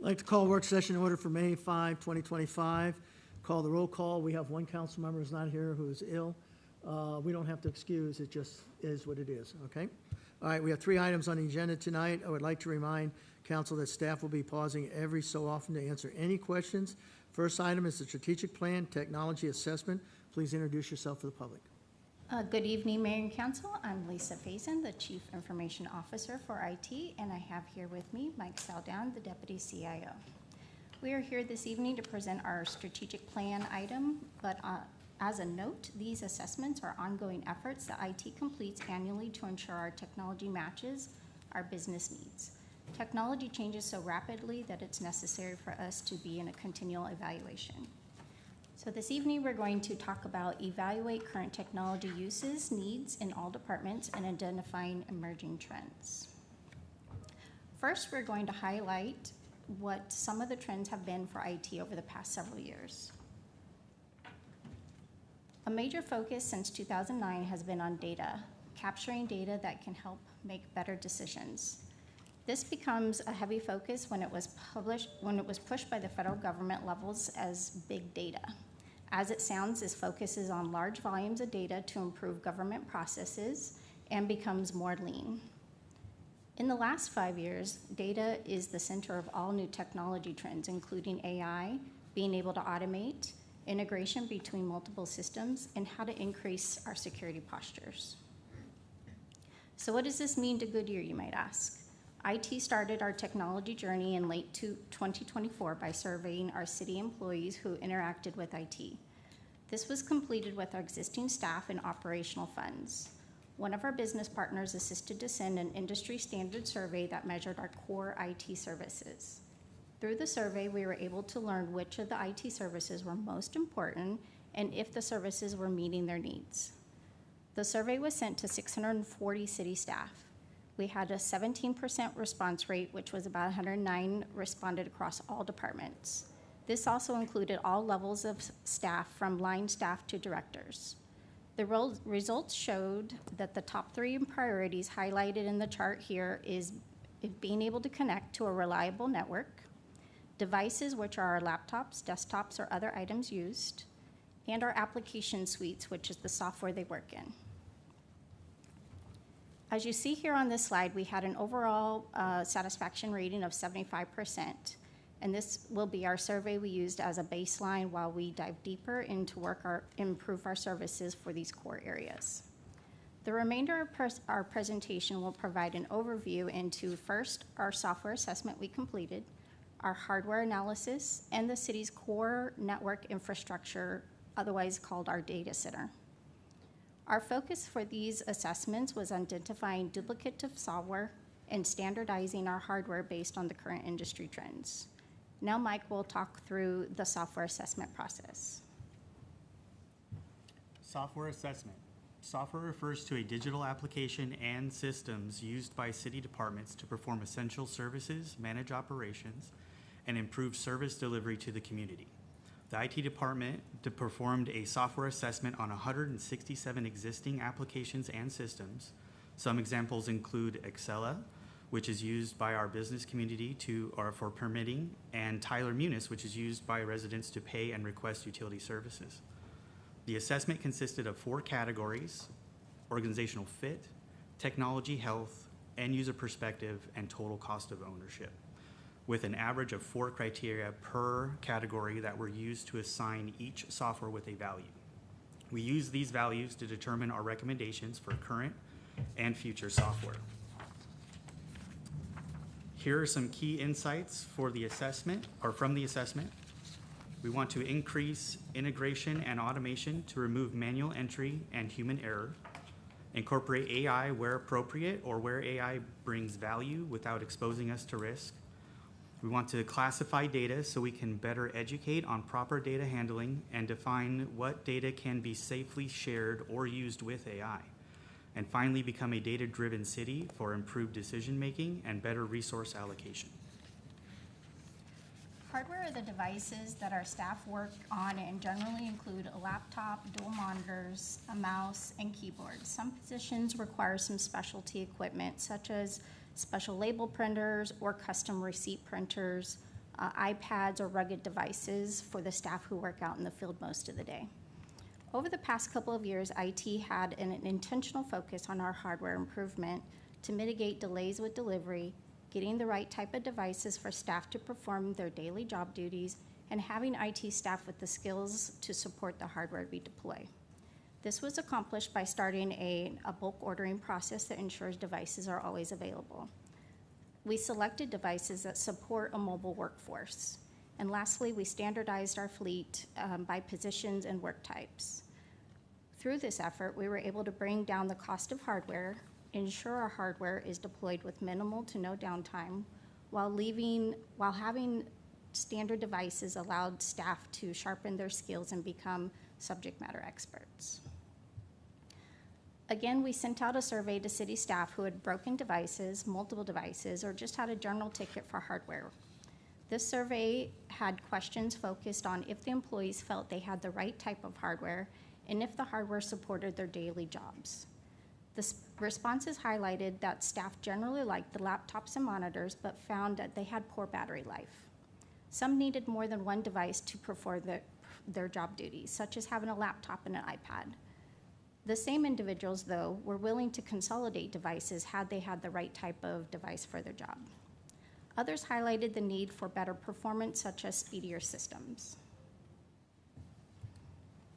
I'd like to call work session in order for May 5, 2025. Call the roll call. We have one council member who's not here who is ill. We don't have to excuse, it just is what it is, okay? All right, we have 3 items on the agenda tonight. I would like to remind council that staff will be pausing every so often to answer any questions. First item is the strategic plan technology assessment. Please introduce yourself to the public. Good evening, Mayor and Council. I'm Lisa Faison, the Chief Information Officer for IT, and I have here with me Mike Saldown, the Deputy CIO. We are here this evening to present our strategic plan item, but as a note, these assessments are ongoing efforts that IT completes annually to ensure our technology matches our business needs. Technology changes so rapidly that it's necessary for us to be in a continual evaluation. So this evening, we're going to talk about evaluate current technology uses, needs in all departments, and identifying emerging trends. First, we're going to highlight what some of the trends have been for IT over the past several years. A major focus since 2009 has been on data, capturing data that can help make better decisions. This becomes a heavy focus when it was pushed by the federal government levels as big data. As it sounds, this focuses on large volumes of data to improve government processes and becomes more lean. In the last 5 years, data is the center of all new technology trends, including AI, being able to automate, integration between multiple systems, and how to increase our security postures. So what does this mean to Goodyear, you might ask? IT started our technology journey in late 2024 by surveying our city employees who interacted with IT. This was completed with our existing staff and operational funds. One of our business partners assisted to send an industry standard survey that measured our core IT services. Through the survey, we were able to learn which of the IT services were most important and if the services were meeting their needs. The survey was sent to 640 city staff. We had a 17% response rate, which was about 109 responded across all departments. This also included all levels of staff, from line staff to directors. The results showed that the top 3 priorities highlighted in the chart here is being able to connect to a reliable network, devices, which are our laptops, desktops, or other items used, and our application suites, which is the software they work in. As you see here on this slide, we had an overall satisfaction rating of 75%, and this will be our survey we used as a baseline while we dive deeper into improve our services for these core areas. The remainder of our presentation will provide an overview into, first, our software assessment we completed, our hardware analysis, and the city's core network infrastructure, otherwise called our data center. Our focus for these assessments was identifying duplicative software and standardizing our hardware based on the current industry trends. Now Mike will talk through the software assessment process. Software assessment. Software refers to a digital application and systems used by city departments to perform essential services, manage operations, and improve service delivery to the community. The IT department performed a software assessment on 167 existing applications and systems. Some examples include Excella, which is used by our business community for permitting, and Tyler Munis, which is used by residents to pay and request utility services. The assessment consisted of 4 categories: organizational fit, technology health, end user perspective, and total cost of ownership, with an average of 4 criteria per category that were used to assign each software with a value. We use these values to determine our recommendations for current and future software. Here are some key insights from the assessment. We want to increase integration and automation to remove manual entry and human error, incorporate AI where appropriate or where AI brings value without exposing us to risk. We want to classify data so we can better educate on proper data handling and define what data can be safely shared or used with AI. And finally, become a data-driven city for improved decision-making and better resource allocation. Hardware are the devices that our staff work on and generally include a laptop, dual monitors, a mouse, and keyboard. Some positions require some specialty equipment, such as special label printers or custom receipt printers, iPads, or rugged devices for the staff who work out in the field most of the day. Over the past couple of years, IT had an intentional focus on our hardware improvement to mitigate delays with delivery, getting the right type of devices for staff to perform their daily job duties, and having IT staff with the skills to support the hardware we deploy. This was accomplished by starting a bulk ordering process that ensures devices are always available. We selected devices that support a mobile workforce. And lastly, we standardized our fleet by positions and work types. Through this effort, we were able to bring down the cost of hardware, ensure our hardware is deployed with minimal to no downtime, while having standard devices allowed staff to sharpen their skills and become subject matter experts. Again, we sent out a survey to city staff who had broken devices, multiple devices, or just had a general ticket for hardware. This survey had questions focused on if the employees felt they had the right type of hardware and if the hardware supported their daily jobs. The responses highlighted that staff generally liked the laptops and monitors, but found that they had poor battery life. Some needed more than one device to perform their job duties, such as having a laptop and an iPad. The same individuals, though, were willing to consolidate devices had they had the right type of device for their job. Others highlighted the need for better performance, such as speedier systems.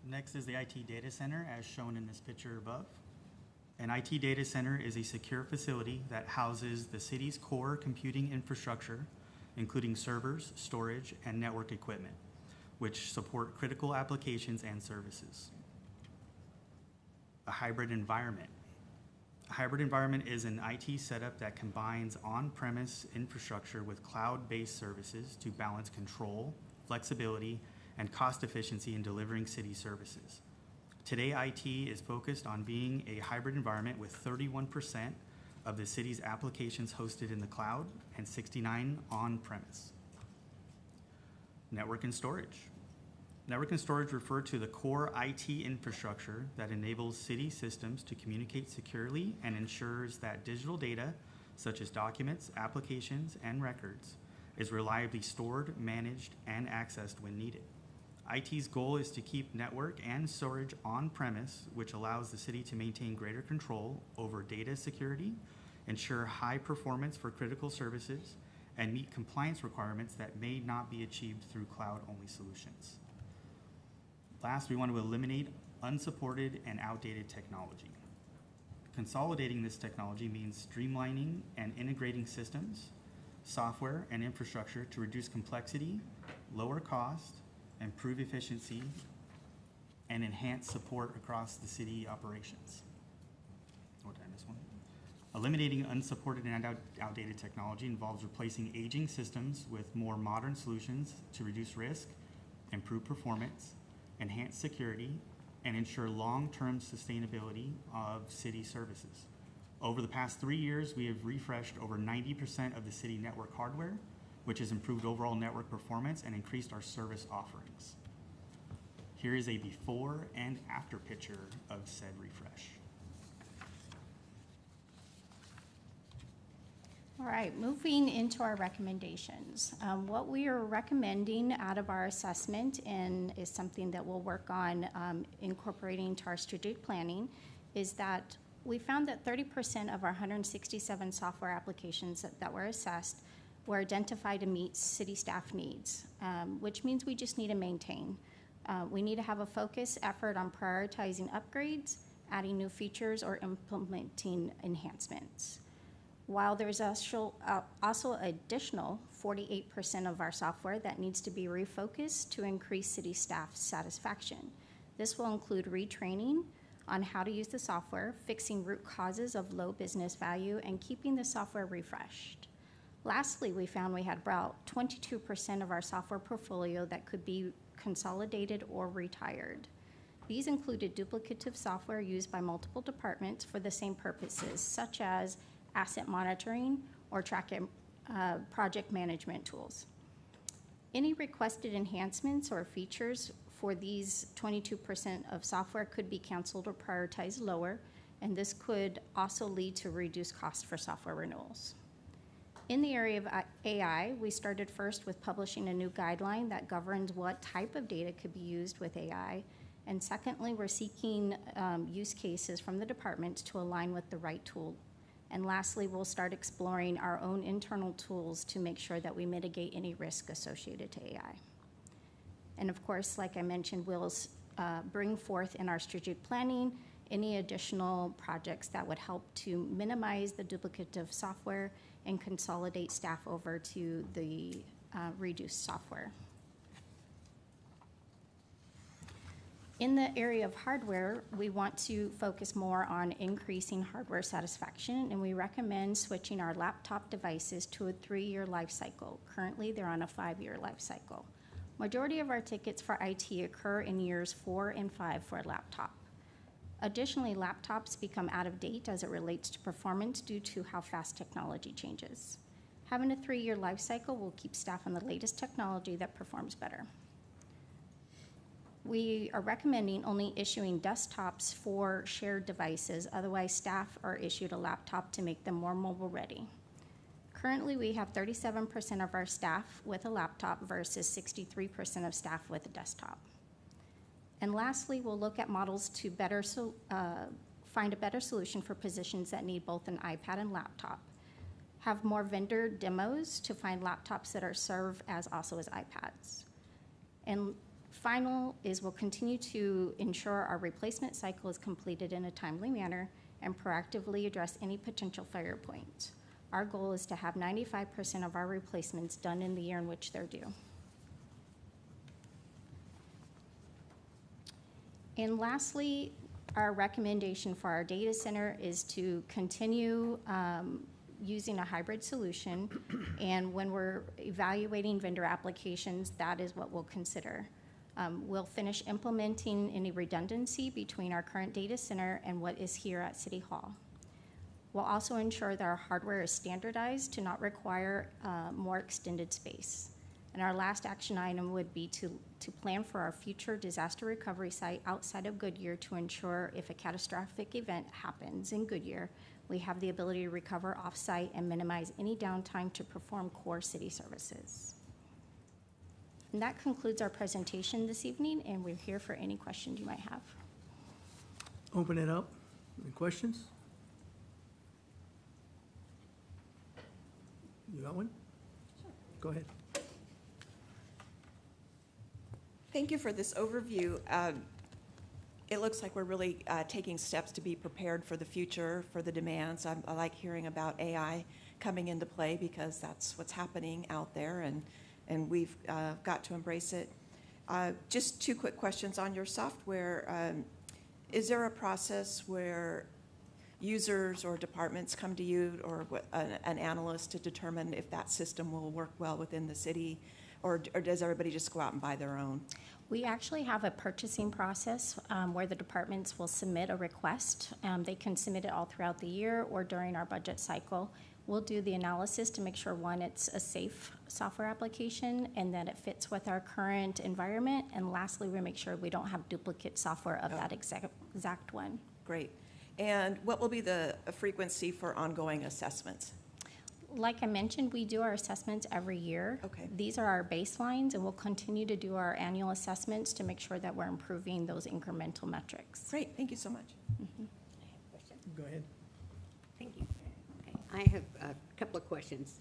Next is the IT data center, as shown in this picture above. An IT data center is a secure facility that houses the city's core computing infrastructure, including servers, storage, and network equipment, which support critical applications and services. A hybrid environment. A hybrid environment is an IT setup that combines on-premise infrastructure with cloud-based services to balance control, flexibility, and cost efficiency in delivering city services. Today, IT is focused on being a hybrid environment with 31% of the city's applications hosted in the cloud and 69 on-premise. Network and storage. Network and storage refer to the core IT infrastructure that enables city systems to communicate securely and ensures that digital data, such as documents, applications, and records, is reliably stored, managed, and accessed when needed. IT's goal is to keep network and storage on-premise, which allows the city to maintain greater control over data security, ensure high performance for critical services, and meet compliance requirements that may not be achieved through cloud-only solutions. Last, we want to eliminate unsupported and outdated technology. Consolidating this technology means streamlining and integrating systems, software, and infrastructure to reduce complexity, lower cost, improve efficiency, and enhance support across the city operations. Oh, did I miss one? Eliminating unsupported and outdated technology involves replacing aging systems with more modern solutions to reduce risk, improve performance, enhance security, and ensure long-term sustainability of city services. Over the past 3 years, we have refreshed over 90% of the city network hardware, which has improved overall network performance and increased our service offerings. Here is a before and after picture of said refresh. All right, moving into our recommendations. What we are recommending out of our assessment, and is something that we'll work on incorporating to our strategic planning, is that we found that 30% of our 167 software applications that were assessed were identified to meet city staff needs, which means we just need to maintain. We need to have a focused effort on prioritizing upgrades, adding new features, or implementing enhancements. While there's also additional 48% of our software that needs to be refocused to increase city staff satisfaction. This will include retraining on how to use the software, fixing root causes of low business value, and keeping the software refreshed. Lastly, we found we had about 22% of our software portfolio that could be consolidated or retired. These included duplicative software used by multiple departments for the same purposes, such as asset monitoring or project management tools. Any requested enhancements or features for these 22% of software could be canceled or prioritized lower, and this could also lead to reduced costs for software renewals. In the area of AI, we started first with publishing a new guideline that governs what type of data could be used with AI. And secondly, we're seeking use cases from the departments to align with the right tool. And lastly, we'll start exploring our own internal tools to make sure that we mitigate any risk associated to AI. And of course, like I mentioned, we'll bring forth in our strategic planning any additional projects that would help to minimize the duplicative software and consolidate staff over to the reduced software. In the area of hardware, we want to focus more on increasing hardware satisfaction, and we recommend switching our laptop devices to a 3-year life cycle. Currently, they're on a 5-year life cycle. Majority of our tickets for IT occur in years 4 and 5 for a laptop. Additionally, laptops become out of date as it relates to performance due to how fast technology changes. Having a 3-year life cycle will keep staff on the latest technology that performs better. We are recommending only issuing desktops for shared devices. Otherwise, staff are issued a laptop to make them more mobile ready. Currently, we have 37% of our staff with a laptop versus 63% of staff with a desktop. And lastly, we'll look at models to find a better solution for positions that need both an iPad and laptop. Have more vendor demos to find laptops that are served as also as iPads. And final is we'll continue to ensure our replacement cycle is completed in a timely manner and proactively address any potential failure points. Our goal is to have 95% of our replacements done in the year in which they're due. And lastly, our recommendation for our data center is to continue using a hybrid solution. And when we're evaluating vendor applications, that is what we'll consider. We'll finish implementing any redundancy between our current data center and what is here at City Hall. We'll also ensure that our hardware is standardized to not require more extended space. And our last action item would be to plan for our future disaster recovery site outside of Goodyear to ensure if a catastrophic event happens in Goodyear, we have the ability to recover off-site and minimize any downtime to perform core city services. And that concludes our presentation this evening, and we're here for any questions you might have. Open it up. Any questions? You got one? Sure. Go ahead. Thank you for this overview. It looks like we're really taking steps to be prepared for the future, for the demands. I like hearing about AI coming into play because that's what's happening out there, and we've got to embrace it. Just 2 quick questions on your software. Is there a process where users or departments come to you or an analyst to determine if that system will work well within the city, or does everybody just go out and buy their own? We actually have a purchasing process where the departments will submit a request. They can submit it all throughout the year or during our budget cycle. We'll do the analysis to make sure, one, it's a safe software application and that it fits with our current environment. And lastly, we make sure we don't have duplicate software of that exact one. Great. And what will be the frequency for ongoing assessments? Like I mentioned, we do our assessments every year. Okay. These are our baselines, and we'll continue to do our annual assessments to make sure that we're improving those incremental metrics. Great. Thank you so much. Mm-hmm. I have a question. Go ahead. Thank you. Okay. I have a couple of questions.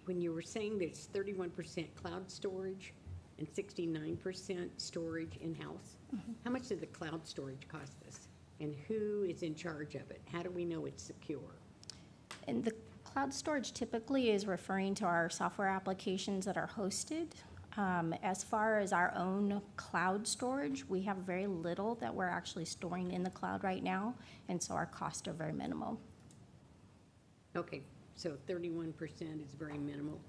When you were saying that it's 31% cloud storage and 69% storage in-house, how much does the cloud storage cost us? And who is in charge of it? How do we know it's secure? And the cloud storage typically is referring to our software applications that are hosted. As far as our own cloud storage, we have very little that we're actually storing in the cloud right now, and so our costs are very minimal. Okay, so 31% is very minimal.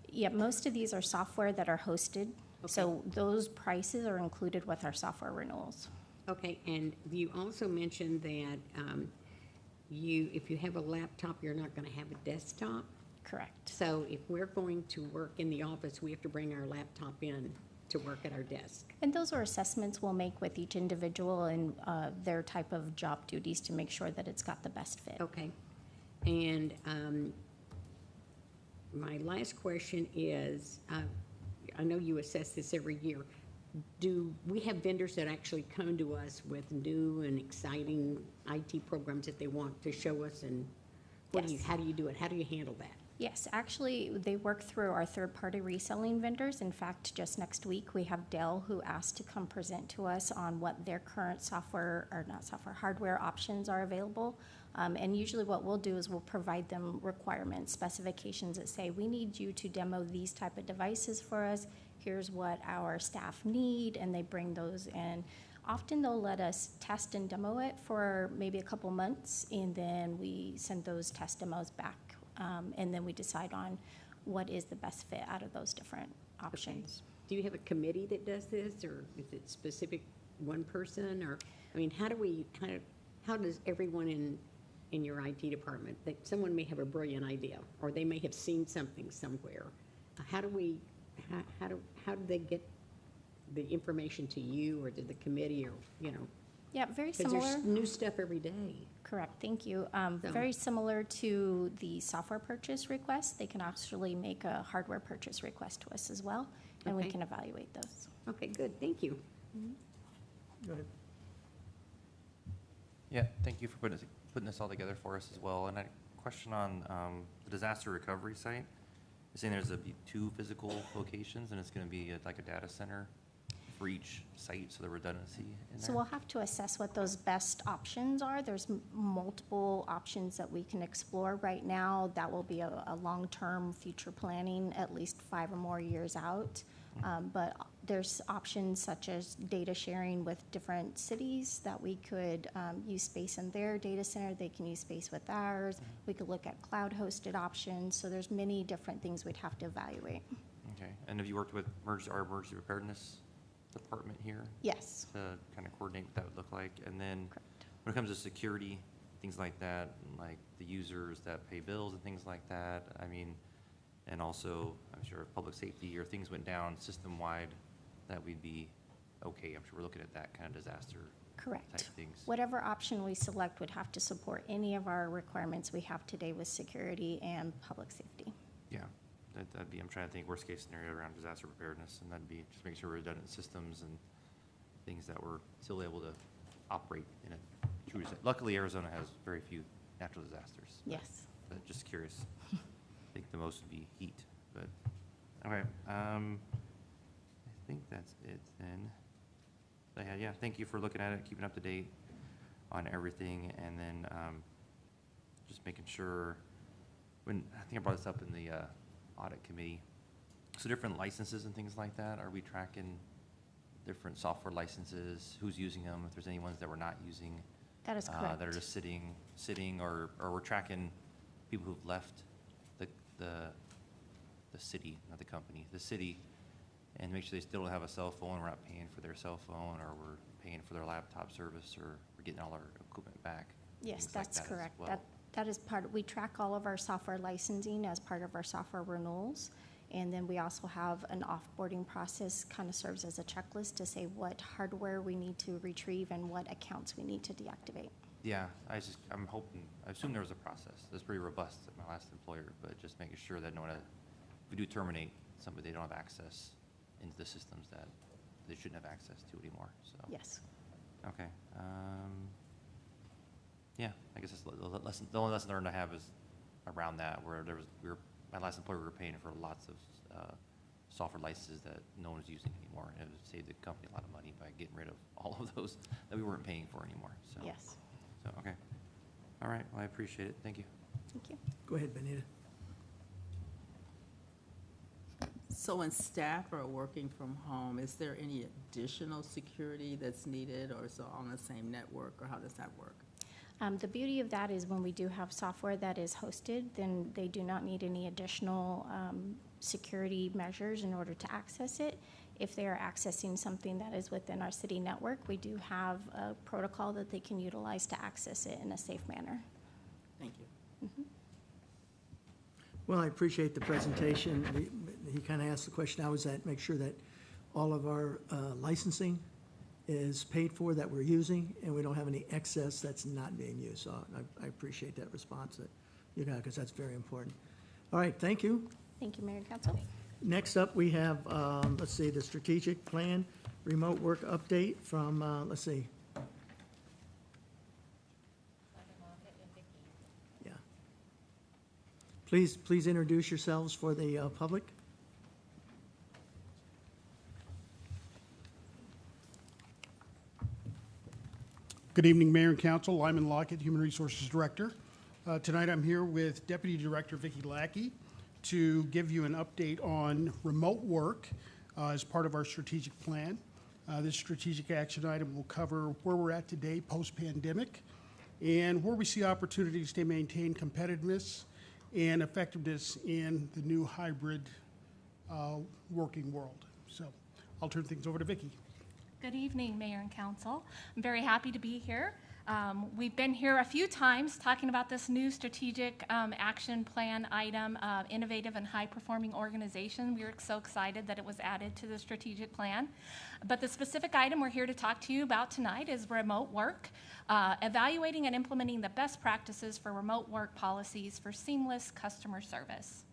Yeah, most of these are software that are hosted, so those prices are included with our software renewals. Okay, and you also mentioned that if you have a laptop, you're not going to have a desktop. Correct. So if we're going to work in the office, we have to bring our laptop in to work at our desk. And those are assessments we'll make with each individual and their type of job duties to make sure that it's got the best fit. Okay. And my last question is, I know you assess this every year. Do we have vendors that actually come to us with new and exciting IT programs that they want to show us, and Yes. how do you do it? How do you handle that? Yes, actually, they work through our third-party reselling vendors. In fact, just next week, we have Dell who asked to come present to us on what their current hardware options are available. And usually what we'll do is we'll provide them requirements, specifications that say, we need you to demo these type of devices for us. Here's what our staff need, and they bring those in. Often they'll let us test and demo it for maybe a couple months, and then we send those test demos back. And then we decide on what is the best fit out of those different options. Do you have a committee that does this, or is it specific one person, or, I mean, how does everyone in your IT department, that someone may have a brilliant idea, or they may have seen something somewhere. How do they get the information to you, or to the committee, or, you know? Yeah, very Because similar. there's new stuff every day. Correct, thank you. So- Very similar to the software purchase request. They can actually make a hardware purchase request to us as well, and we Okay. can evaluate those. Okay, good, thank you. Go ahead. Yeah, thank you for putting this all together for us as well. And a question on the disaster recovery site. You're saying there's be 2 physical locations, and it's going to be like a data center for each site, so the redundancy in there? So we'll have to assess what those best options are. There's multiple options that we can explore right now. That will be a long-term future planning, at least 5 or more years out. But there's options such as data sharing with different cities that we could use space in their data center. They can use space with ours. We could look at cloud-hosted options. So there's many different things we'd have to evaluate. Okay, and have you worked with our emergency preparedness department here Yes, to kind of coordinate what that would look like? And then correct. when it comes to security, things like that, like the users that pay bills and things like that, I mean, and also, I'm sure if public safety or things went down system-wide, that we'd be okay. I'm sure we're looking at that kind of disaster type Correct. things. Whatever option we select would have to support any of our requirements we have today with security and public safety. Yeah, that'd be, I'm trying to think worst case scenario around disaster preparedness, and that'd be just making sure we're redundant systems and things that we're still able to operate in a true. Luckily, Arizona has very few natural disasters. Yes. But just curious. I think the most would be heat, but, okay, I think that's it then. But yeah, thank you for looking at it, keeping up to date on everything, and then, just making sure, when, I think I brought this up in the, audit committee, so different licenses and things like that, are we tracking different software licenses, who's using them, if there's any ones that we're not using? That is correct. That are just sitting, or we're tracking people who've left the city, not the company, the city, and make sure they still have a cell phone, we're not paying for their cell phone, or we're paying for their laptop service, or we're getting all our equipment back. Yes, things like that's that as correct. well. That is we track all of our software licensing as part of our software renewals. And then we also have an offboarding process, kind of serves as a checklist to say what hardware we need to retrieve and what accounts we need to deactivate. Yeah, I'm hoping, I assume there was a process. It was pretty robust at my last employer, but just making sure that if we do terminate somebody, they don't have access into the systems that they shouldn't have access to anymore, so. Yes. Okay, yeah, I guess that's the only lesson learned I have is around that, where my last employer, we were paying for lots of, software licenses that no one was using anymore, and it would save the company a lot of money by getting rid of all of those that we weren't paying for anymore, so. Yes. So, okay. All right, well, I appreciate it. Thank you. Thank you. Go ahead, Benita. So when staff are working from home, is there any additional security that's needed, or is it on the same network, or how does that work? The beauty of that is when we do have software that is hosted, then they do not need any additional security measures in order to access it. If they are accessing something that is within our city network, we do have a protocol that they can utilize to access it in a safe manner. Thank you. Well, I appreciate the presentation. He kind of asked the question I was at, make sure that all of our licensing is paid for that we're using, and we don't have any excess that's not being used. So I appreciate that response that you got, because that's very important. All right, thank you. Thank you, Mayor and Council. Next up, we have, let's see, the strategic plan, remote work update from, let's see. Yeah. Please introduce yourselves for the public. Good evening, Mayor and Council. Lyman Lockett, Human Resources Director. Tonight I'm here with Deputy Director Vicki Lackey to give you an update on remote work as part of our strategic plan. This strategic action item will cover where we're at today post-pandemic and where we see opportunities to maintain competitiveness and effectiveness in the new hybrid working world. So I'll turn things over to Vicki. Good evening, Mayor and Council. I'm very happy to be here. We've been here a few times talking about this new strategic action plan item, innovative and high-performing organization. We were so excited that it was added to the strategic plan. But the specific item we're here to talk to you about tonight is remote work, evaluating and implementing the best practices for remote work policies for seamless customer service.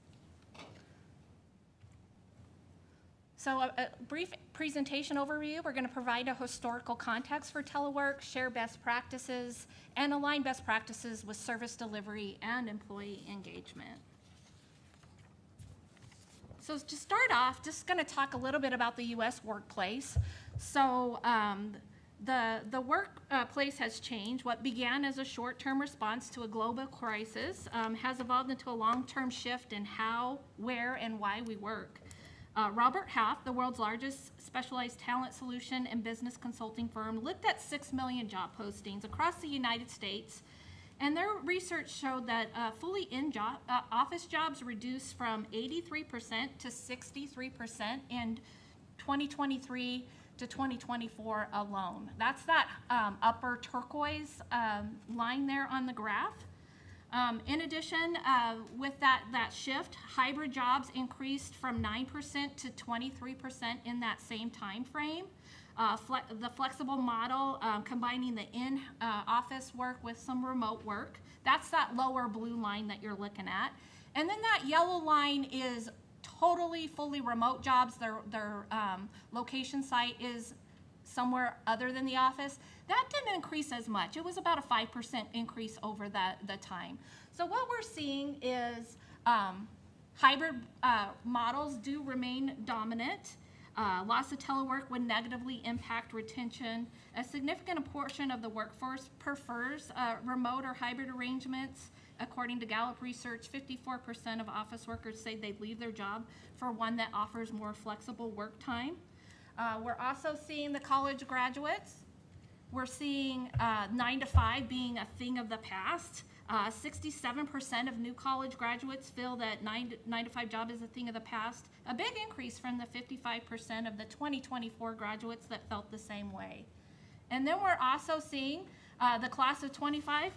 So a brief presentation overview. We're going to provide a historical context for telework, share best practices, and align best practices with service delivery and employee engagement. So to start off, just going to talk a little bit about the U.S. workplace. So the workplace has changed. What began as a short-term response to a global crisis has evolved into a long-term shift in how, where, and why we work. Robert Half, the world's largest specialized talent solution and business consulting firm, looked at 6 million job postings across the United States, and their research showed that fully in-job office jobs reduced from 83% to 63% in 2023 to 2024 alone. That's that upper turquoise line there on the graph. In addition, with that shift, hybrid jobs increased from 9% to 23% in that same time frame. The flexible model, combining the in-office work with some remote work, that's that lower blue line that you're looking at. And then that yellow line is totally, fully remote jobs. Their location site is somewhere other than the office. That didn't increase as much. It was about a 5% increase over the time. So what we're seeing is hybrid models do remain dominant. Loss of telework would negatively impact retention. A significant portion of the workforce prefers remote or hybrid arrangements. According to Gallup research, 54% of office workers say they'd leave their job for one that offers more flexible work time. We're also seeing the college graduates. We're seeing 9 to 5 being a thing of the past. 67% of new college graduates feel that 9 to 5 job is a thing of the past, a big increase from the 55% of the 2024 graduates that felt the same way. And then we're also seeing the class of 25,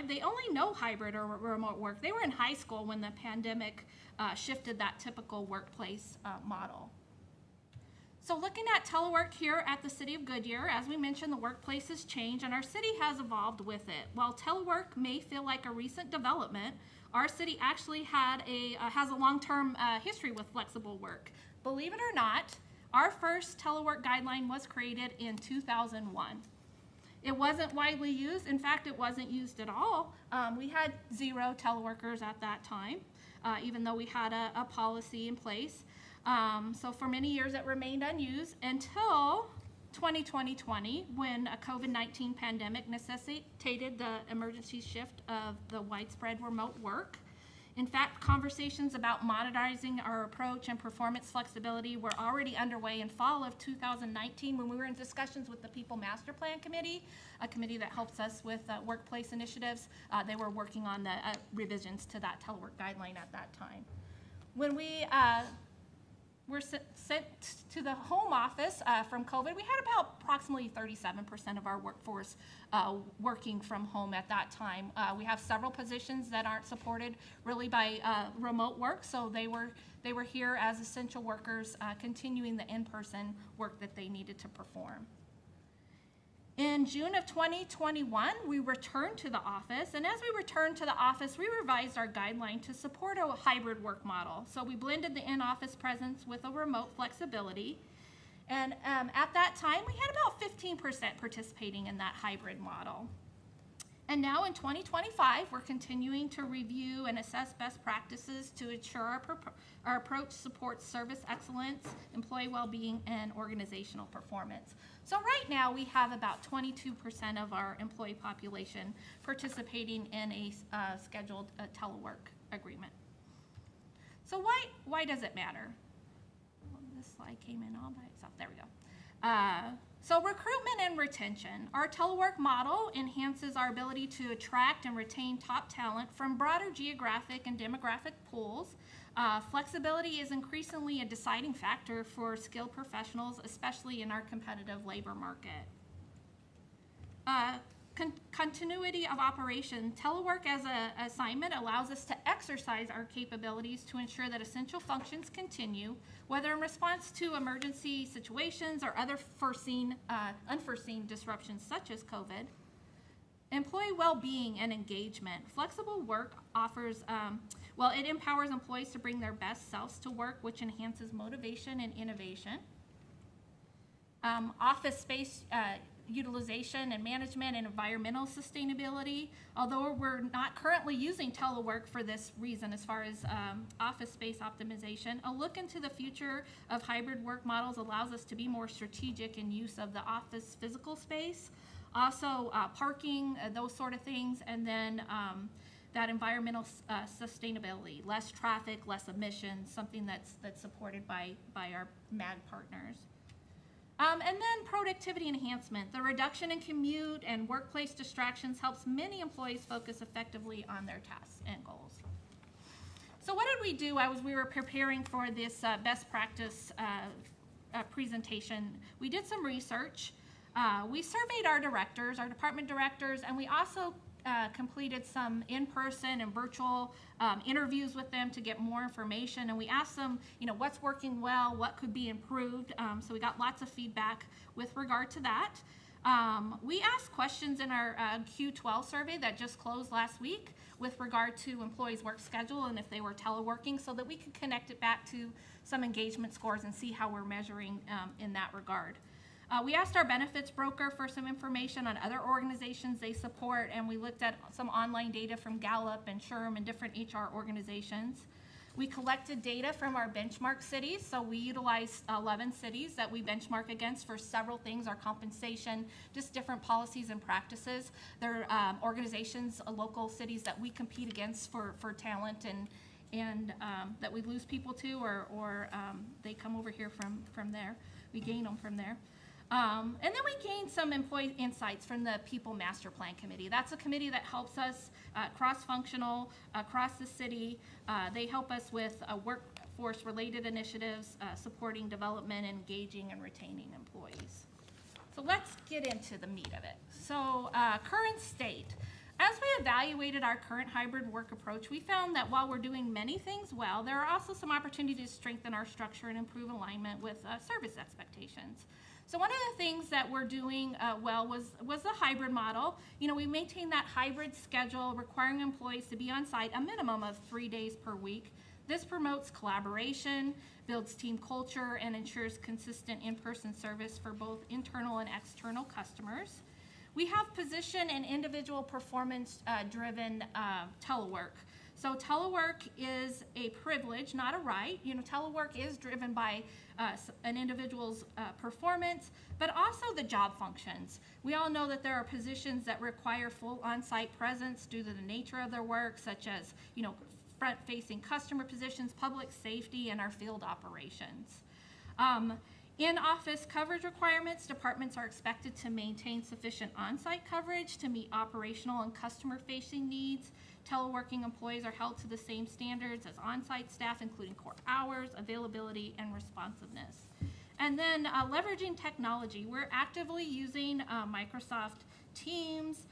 they only know hybrid or remote work. They were in high school when the pandemic shifted that typical workplace model. So looking at telework here at the City of Goodyear, as we mentioned, the workplace has changed and our city has evolved with it. While telework may feel like a recent development, our city actually has a long-term history with flexible work. Believe it or not, our first telework guideline was created in 2001. It wasn't widely used. In fact, it wasn't used at all. We had 0 teleworkers at that time, even though we had a policy in place. So for many years it remained unused until 2020, when a COVID-19 pandemic necessitated the emergency shift of the widespread remote work. In fact, conversations about modernizing our approach and performance flexibility were already underway in fall of 2019 when we were in discussions with the People Master Plan Committee, a committee that helps us with workplace initiatives. They were working on the revisions to that telework guideline at that time. When we were sent to the home office from COVID, we had about approximately 37% of our workforce working from home at that time. We have several positions that aren't supported really by remote work, so they were here as essential workers continuing the in-person work that they needed to perform. In June of 2021, we returned to the office, and as we returned to the office, we revised our guideline to support a hybrid work model. So we blended the in-office presence with a remote flexibility. And at that time, we had about 15% participating in that hybrid model. And now in 2025, we're continuing to review and assess best practices to ensure our approach supports service excellence, employee well-being, and organizational performance. So right now, we have about 22% of our employee population participating in a scheduled telework agreement. So why does it matter? Well, this slide came in all by itself. There we go. So recruitment and retention. Our telework model enhances our ability to attract and retain top talent from broader geographic and demographic pools. Flexibility is increasingly a deciding factor for skilled professionals, especially in our competitive labor market. Continuity of operation. Telework as an assignment allows us to exercise our capabilities to ensure that essential functions continue, whether in response to emergency situations or other unforeseen disruptions such as COVID. Employee well-being and engagement. Flexible work offers, it empowers employees to bring their best selves to work, which enhances motivation and innovation. Office space utilization and management and environmental sustainability. Although we're not currently using telework for this reason as far as office space optimization, a look into the future of hybrid work models allows us to be more strategic in use of the office physical space. Also parking, those sort of things, and then that environmental sustainability, less traffic, less emissions, something that's supported by our MAG partners. And then productivity enhancement. The reduction in commute and workplace distractions helps many employees focus effectively on their tasks and goals. So what did we do as we were preparing for this best practice presentation? We did some research. We surveyed our directors, our department directors, and we also completed some in-person and virtual interviews with them to get more information. And we asked them, what's working well, what could be improved. So we got lots of feedback with regard to that. We asked questions in our Q12 survey that just closed last week with regard to employees' work schedule and if they were teleworking, so that we could connect it back to some engagement scores and see how we're measuring in that regard. We asked our benefits broker for some information on other organizations they support, and we looked at some online data from Gallup and SHRM and different HR organizations. We collected data from our benchmark cities, so we utilized 11 cities that we benchmark against for several things, our compensation, just different policies and practices. They're organizations, local cities that we compete against for talent and that we lose people to, or they come over here from there. We gain them from there. And then we gained some employee insights from the People Master Plan Committee. That's a committee that helps us cross-functional across the city. They help us with workforce-related initiatives, supporting development, engaging, and retaining employees. So let's get into the meat of it. So current state. As we evaluated our current hybrid work approach, we found that while we're doing many things well, there are also some opportunities to strengthen our structure and improve alignment with service expectations. So one of the things that we're doing well was the hybrid model. We maintain that hybrid schedule requiring employees to be on site a minimum of 3 days per week. This promotes collaboration, builds team culture, and ensures consistent in-person service for both internal and external customers. We have position and individual performance driven telework. So telework is a privilege, not a right. Telework is driven by an individual's performance, but also the job functions. We all know that there are positions that require full on-site presence due to the nature of their work, such as, front-facing customer positions, public safety, and our field operations. In-office coverage requirements, departments are expected to maintain sufficient on-site coverage to meet operational and customer-facing needs. Teleworking employees are held to the same standards as on-site staff, including core hours, availability, and responsiveness. And then leveraging technology. We're actively using Microsoft Teams,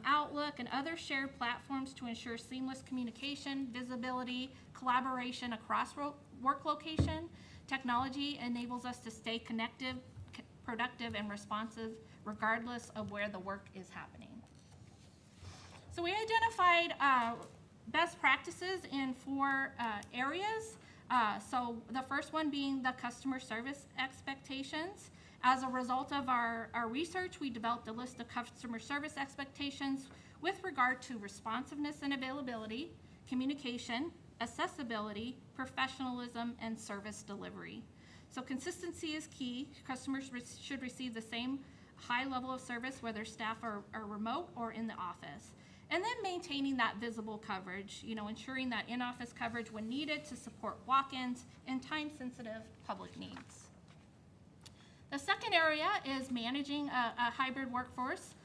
Outlook, and other shared platforms to ensure seamless communication, visibility, collaboration across work location. Technology enables us to stay connected, productive, and responsive regardless of where the work is happening. So we identified best practices in 4 areas. So the first one being the customer service expectations. As a result of our research, we developed a list of customer service expectations with regard to responsiveness and availability, communication, accessibility, professionalism, and service delivery. So consistency is key. Customers should receive the same high level of service whether staff are remote or in the office. And then maintaining that visible coverage, ensuring that in-office coverage when needed to support walk-ins and time-sensitive public needs. The second area is managing a hybrid workforce.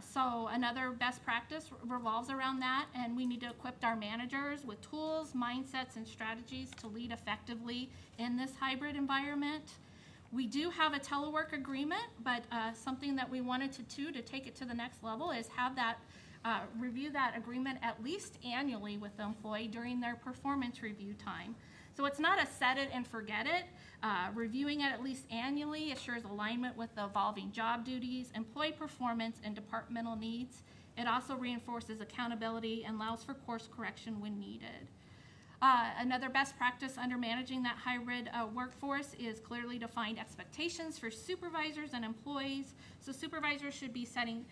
So another best practice revolves around that, and we need to equip our managers with tools, mindsets, and strategies to lead effectively in this hybrid environment. We do have a telework agreement, but something that we wanted to take it to the next level is have that review that agreement at least annually with the employee during their performance review time. So it's not a set it and forget it. Reviewing it at least annually assures alignment with the evolving job duties, employee performance, and departmental needs. It also reinforces accountability and allows for course correction when needed. Another best practice under managing that hybrid workforce is clearly defined expectations for supervisors and employees. So supervisors should be setting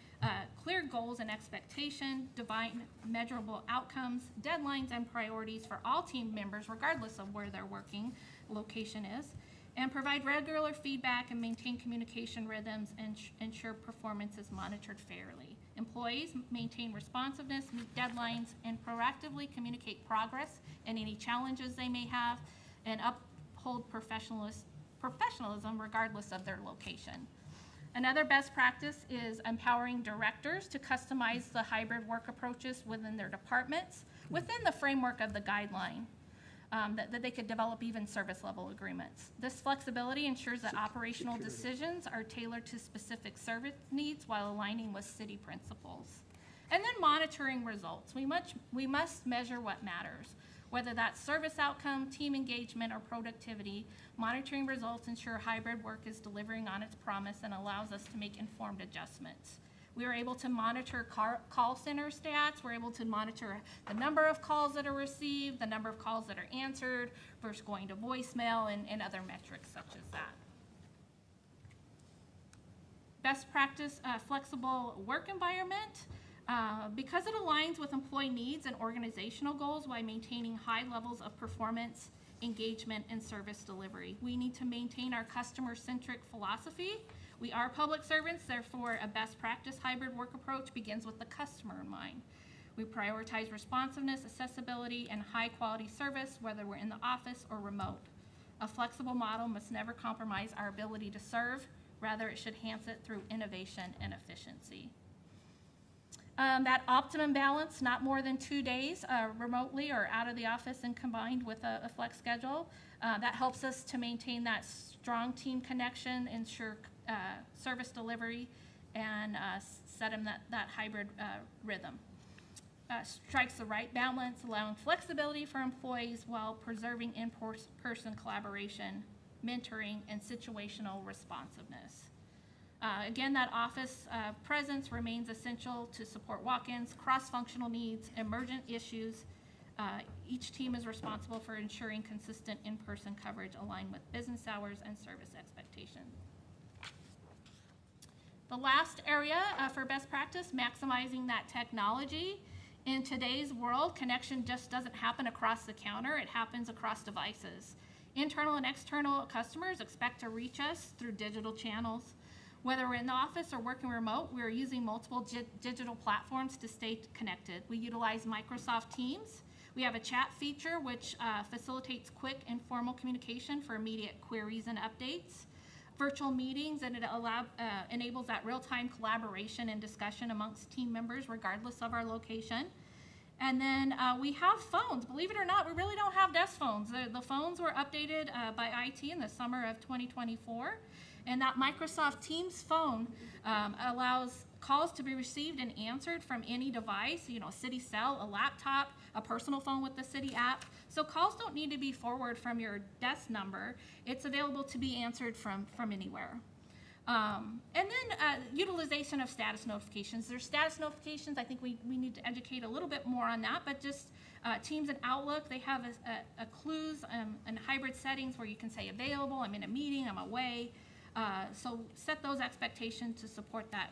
clear goals and expectation, define measurable outcomes, deadlines, and priorities for all team members, regardless of where their working location is, and provide regular feedback and maintain communication rhythms and ensure performance is monitored fairly. Employees maintain responsiveness, meet deadlines, and proactively communicate progress and any challenges they may have, and uphold professionalism regardless of their location. Another best practice is empowering directors to customize the hybrid work approaches within their departments within the framework of the guideline. That they could develop even service level agreements. This flexibility ensures that operational decisions are tailored to specific service needs while aligning with city principles. And then monitoring results. We must measure what matters, whether that's service outcome, team engagement, or productivity. Monitoring results ensure hybrid work is delivering on its promise and allows us to make informed adjustments. We are able to monitor call center stats. We're able to monitor the number of calls that are received, the number of calls that are answered versus going to voicemail, and other metrics such as that. Best practice, flexible work environment. Because it aligns with employee needs and organizational goals while maintaining high levels of performance, engagement, and service delivery. We need to maintain our customer-centric philosophy. We are public servants, therefore a best practice hybrid work approach begins with the customer in mind. We prioritize responsiveness, accessibility, and high quality service, whether we're in the office or remote. A flexible model must never compromise our ability to serve, rather it should enhance it through innovation and efficiency. That optimum balance, not more than 2 days remotely or out of the office and combined with a flex schedule, that helps us to maintain that strong team connection, ensure service delivery, and set them that hybrid rhythm. Strikes the right balance, allowing flexibility for employees while preserving in-person collaboration, mentoring, and situational responsiveness. Again, that office presence remains essential to support walk-ins, cross-functional needs, emergent issues. Each team is responsible for ensuring consistent in-person coverage aligned with business hours and service expectations. The last area for best practice, maximizing that technology. In today's world, connection just doesn't happen across the counter, it happens across devices. Internal and external customers expect to reach us through digital channels. Whether we're in the office or working remote, we're using multiple digital platforms to stay connected. We utilize Microsoft Teams. We have a chat feature which facilitates quick, informal communication for immediate queries and updates. Virtual meetings, and it enables that real-time collaboration and discussion amongst team members regardless of our location. And then we have phones. Believe it or not, we really don't have desk phones. The phones were updated by IT in the summer of 2024. And that Microsoft Teams phone allows calls to be received and answered from any device, a city cell, a laptop, a personal phone with the city app. So calls don't need to be forwarded from your desk number. It's available to be answered from anywhere. And then utilization of status notifications. There's status notifications. I think we need to educate a little bit more on that, but just Teams and Outlook, they have a clues and hybrid settings where you can say available, I'm in a meeting, I'm away. So set those expectations to support that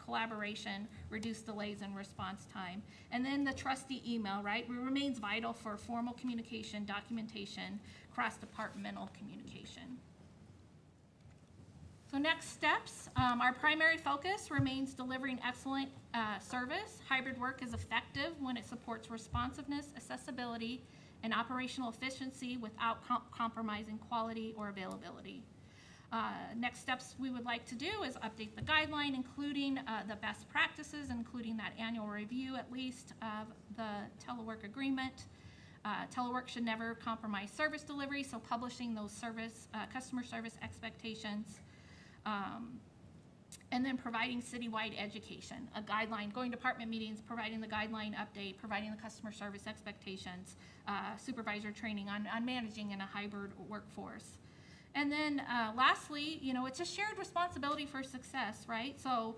collaboration, reduce delays in response time. And then the trusty email, right, remains vital for formal communication, documentation, cross-departmental communication. So next steps, our primary focus remains delivering excellent service. Hybrid work is effective when it supports responsiveness, accessibility, and operational efficiency without compromising quality or availability. Next steps we would like to do is update the guideline, including the best practices, including that annual review at least of the telework agreement. Telework should never compromise service delivery, so publishing those customer service expectations. And then providing citywide education, a guideline, going to department meetings, providing the guideline update, providing the customer service expectations, supervisor training on managing in a hybrid workforce. And then lastly, it's a shared responsibility for success, right? So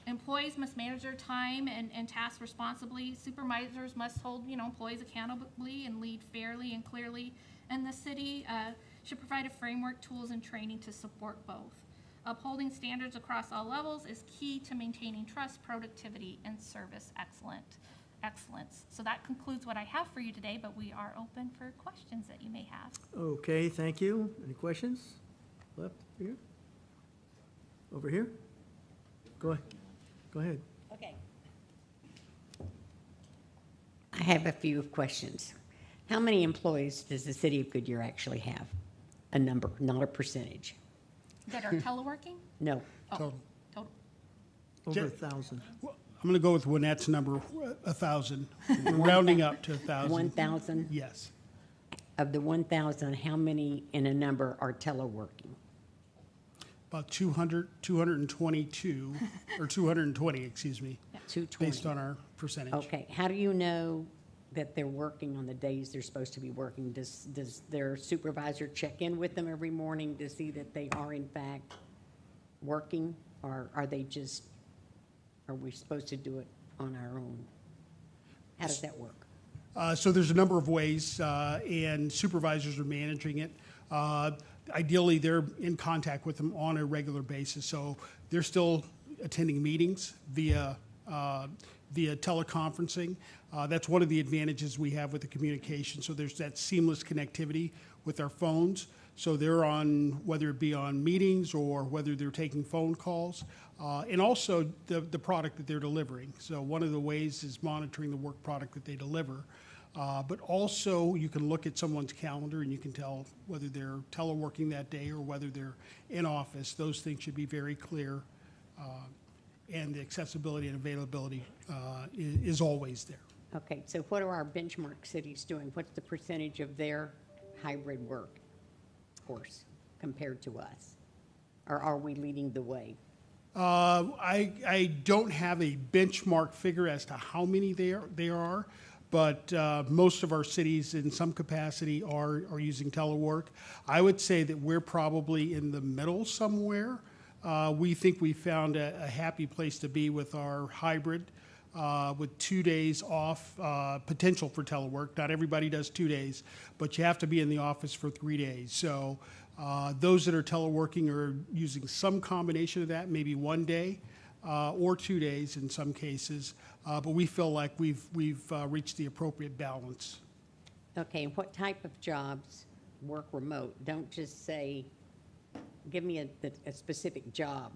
employees must manage their time and tasks responsibly. Supervisors must hold, employees accountably and lead fairly and clearly. And the city should provide a framework, tools, and training to support both. Upholding standards across all levels is key to maintaining trust, productivity, and service excellence. So that concludes what I have for you today, but we are open for questions that you may have. Okay, thank you. Any questions? Left here? Over here? Go ahead. Okay. I have a few questions. How many employees does the city of Goodyear actually have? A number, not a percentage. That are teleworking? No. Oh, Total. total. Over Je- 1,000. I'm going to go with Winnett's number, 1,000, rounding up to 1,000. 1,000? Yes. Of the 1,000, how many in a number are teleworking? About 222, or 220, excuse me, 220. based on our percentage. Okay, how do you know that they're working on the days they're supposed to be working? Does their supervisor check in with them every morning to see that they are in fact working? Or are we supposed to do it on our own? How does that work? So there's a number of ways, and supervisors are managing it. Ideally, they're in contact with them on a regular basis, so they're still attending meetings via teleconferencing. That's one of the advantages we have with the communication. So there's that seamless connectivity with our phones. So they're on, whether it be on meetings or whether they're taking phone calls, and also the product that they're delivering. So one of the ways is monitoring the work product that they deliver. But also you can look at someone's calendar and you can tell whether they're teleworking that day or whether they're in office. Those things should be very clear. And the accessibility and availability is always there. Okay, so what are our benchmark cities doing? What's the percentage of their hybrid workforce compared to us? Or are we leading the way? I don't have a benchmark figure as to how many they are, but most of our cities in some capacity are using telework. I would say that we're probably in the middle somewhere. We think we found a happy place to be with our hybrid, with 2 days off, potential for telework. Not everybody does 2 days, but you have to be in the office for 3 days. So those that are teleworking are using some combination of that, maybe 1 day or 2 days in some cases. But we feel like we've reached the appropriate balance. Okay, and what type of jobs work remote? Don't just say, give me a specific job,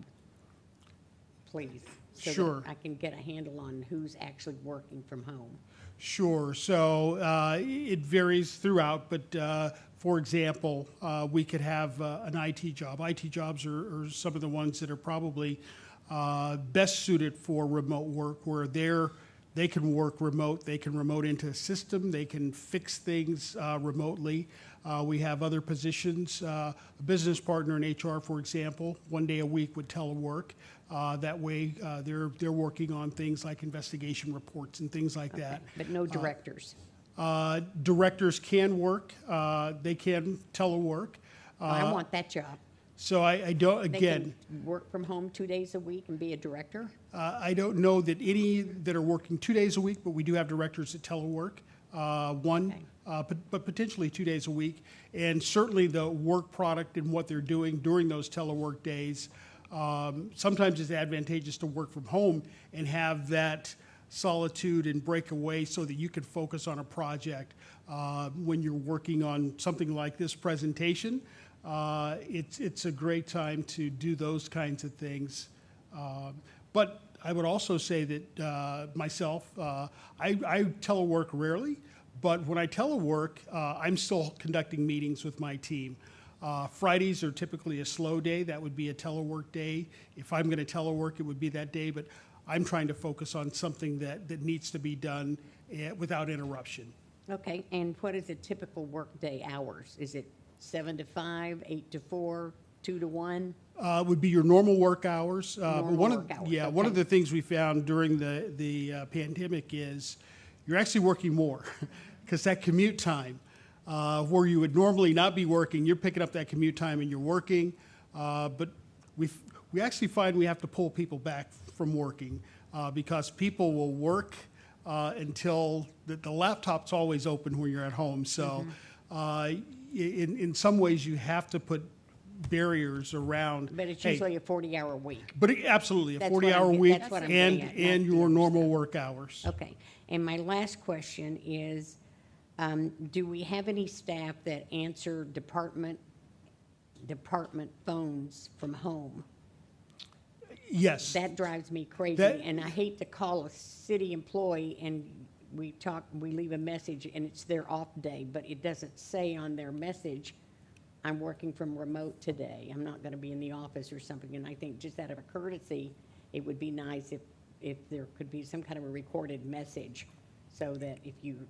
please. So Sure. that I can get a handle on who's actually working from home. Sure. So it varies throughout, but for example, we could have an IT job. IT jobs are some of the ones that are probably best suited for remote work, where they can work remote, they can remote into a system, they can fix things remotely. We have other positions, a business partner in HR, for example, 1 day a week would telework. That way, they're working on things like investigation reports and things like that. But no directors. Directors can work, they can telework. I want that job. So I don't, They again, can work from home 2 days a week and be a director? I don't know that any that are working 2 days a week, but we do have directors that telework, Okay. but potentially 2 days a week. And certainly the work product and what they're doing during those telework days, sometimes it's advantageous to work from home and have that solitude and break away so that you can focus on a project. When you're working on something like this presentation, it's a great time to do those kinds of things. But I would also say that myself, I telework rarely, but when I telework, I'm still conducting meetings with my team. Fridays are typically a slow day. That would be a telework day. If I'm going to telework, it would be that day, but I'm trying to focus on something that needs to be done without interruption. Okay, and what is a typical workday hours? Is it 7 to 5, 8 to 4, 2 to 1? Would be your normal work hours. But Normal one work hours, yeah, one of okay. the things we found during the pandemic is you're actually working more because that commute time, where you would normally not be working, you're picking up that commute time and you're working. But we actually find we have to pull people back from working because people will work until the laptop's always open when you're at home. So in some ways, you have to put barriers around. But it's hey, usually a 40-hour week. but absolutely, a That's what 40-hour I'm- week that's what I'm and, getting at, and not the your other normal stuff. work hours. Okay, and my last question is, do we have any staff that answer department phones from home? Yes. That drives me crazy, That- and I hate to call a city employee and we leave a message and it's their off day, but it doesn't say on their message, I'm working from remote today, I'm not gonna be in the office or something, and I think just out of a courtesy, it would be nice if there could be some kind of a recorded message, so that if you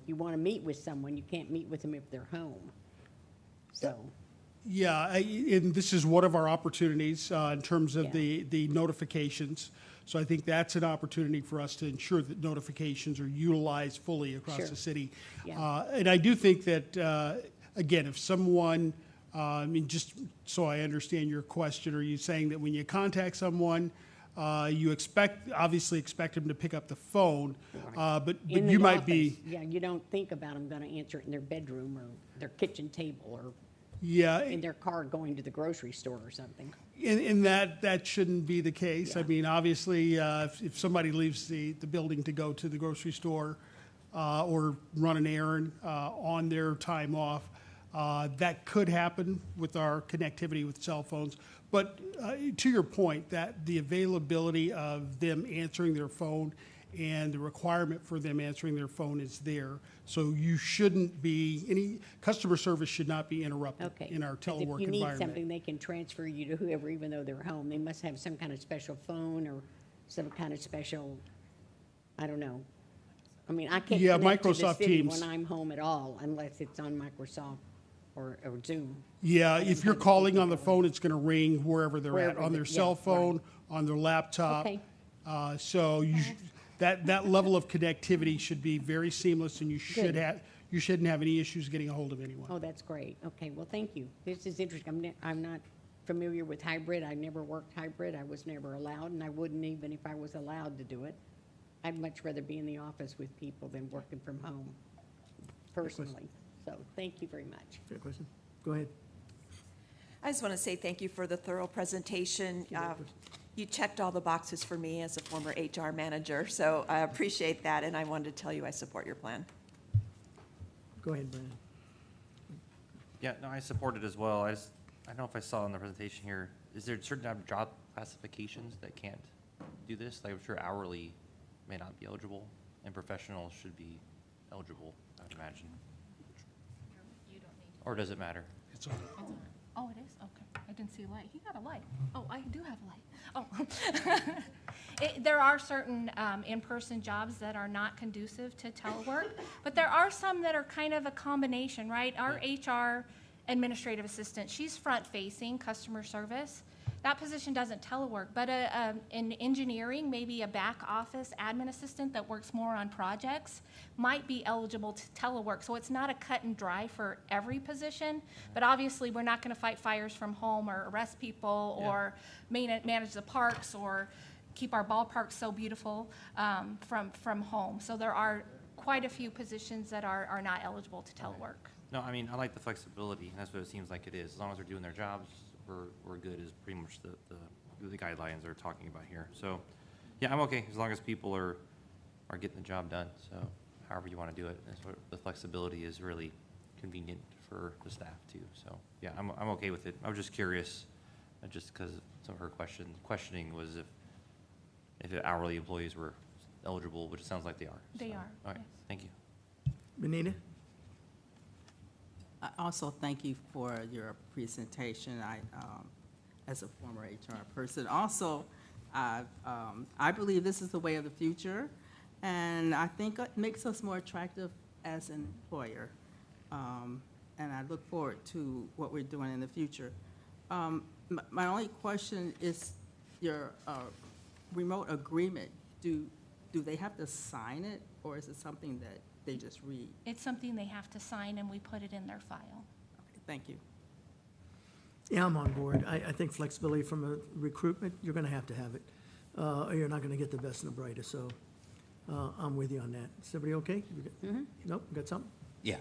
wanna meet with someone, you can't meet with them if they're home. So, Yeah, and this is one of our opportunities in terms of Yeah. the notifications. So I think that's an opportunity for us to ensure that notifications are utilized fully across Sure. the city. Yeah. And I do think that, again, if someone, I mean, just so I understand your question, are you saying that when you contact someone, you obviously expect them to pick up the phone, but in the you might office, be, yeah, you don't think about them gonna answer it in their bedroom or their kitchen table or yeah. in their car going to the grocery store or something. And that shouldn't be the case. I Yeah. mean, obviously, if somebody leaves the building to go to the grocery store or run an errand on their time off, that could happen with our connectivity with cell phones. But to your point, that the availability of them answering their phone and the requirement for them answering their phone is there. So you shouldn't be, any customer service should not be interrupted Okay. in our 'Cause telework if you need environment. something, they can transfer you to whoever, even though they're home. They must have some kind of special phone or some kind of special, I don't know. I mean, I can't Yeah, connect to the Microsoft city Teams. when I'm home at all unless it's on Microsoft or Zoom. Yeah, I don't if you're have the calling on the capability. phone, it's going to ring wherever they're at, Wherever on their they- cell yeah, phone, on their laptop. Okay. So that level of connectivity should be very seamless, and you Good. shouldn't have any issues getting a hold of anyone. Oh, that's great. Okay, well, thank you. This is interesting. I'm not familiar with hybrid. I never worked hybrid. I was never allowed, and I wouldn't even if I was allowed to do it. I'd much rather be in the office with people than working from home, personally. So, thank you very much. Fair question. Go ahead. I just want to say thank you for the thorough presentation. You checked all the boxes for me as a former HR manager, so I appreciate that, and I wanted to tell you I support your plan. Go ahead, Brandon. Yeah, no, I support it as well. I don't know if I saw in the presentation here, is there certain type of job classifications that can't do this? Like, I'm sure hourly may not be eligible, and professionals should be eligible, I would imagine. You don't need Or does it matter? It's on. Oh, it is? Okay. I didn't see a light. He got a light. Oh, I do have a light. Oh. There are certain in-person jobs that are not conducive to telework, but there are some that are kind of a combination, right? Our HR administrative assistant, she's front-facing customer service. that position doesn't telework, but in engineering, maybe a back office admin assistant that works more on projects might be eligible to telework. So it's not a cut and dry for every position, but obviously we're not going to fight fires from home or arrest people or manage the parks or keep our ballparks so beautiful from home. So there are quite a few positions that are not eligible to telework. No, I mean, I like the flexibility, and that's what it seems like it is. As long as they're doing their jobs, we're good is pretty much the guidelines they're talking about here. So, yeah, I'm okay, as long as people are getting the job done. So however you want to do it, that's what the flexibility is really convenient for the staff too. So, yeah, I'm okay with it. I was just curious, just because some of her questioning was if hourly employees were eligible, which it sounds like they are. They So, are, all right, yes. thank you. Benita? I also thank you for your presentation. As a former HR person, also, I believe this is the way of the future, and I think it makes us more attractive as an employer. And I look forward to what we're doing in the future. My only question is your remote agreement. Do they have to sign it, or is it something that they just read? It's something they have to sign, and we put it in their file. Okay, thank you. Yeah, I'm on board. I think flexibility from a recruitment, you're going to have it. Or you're not going to get the best and the brightest, so I'm with you on that. Is everybody okay? Nope, got something? Yeah.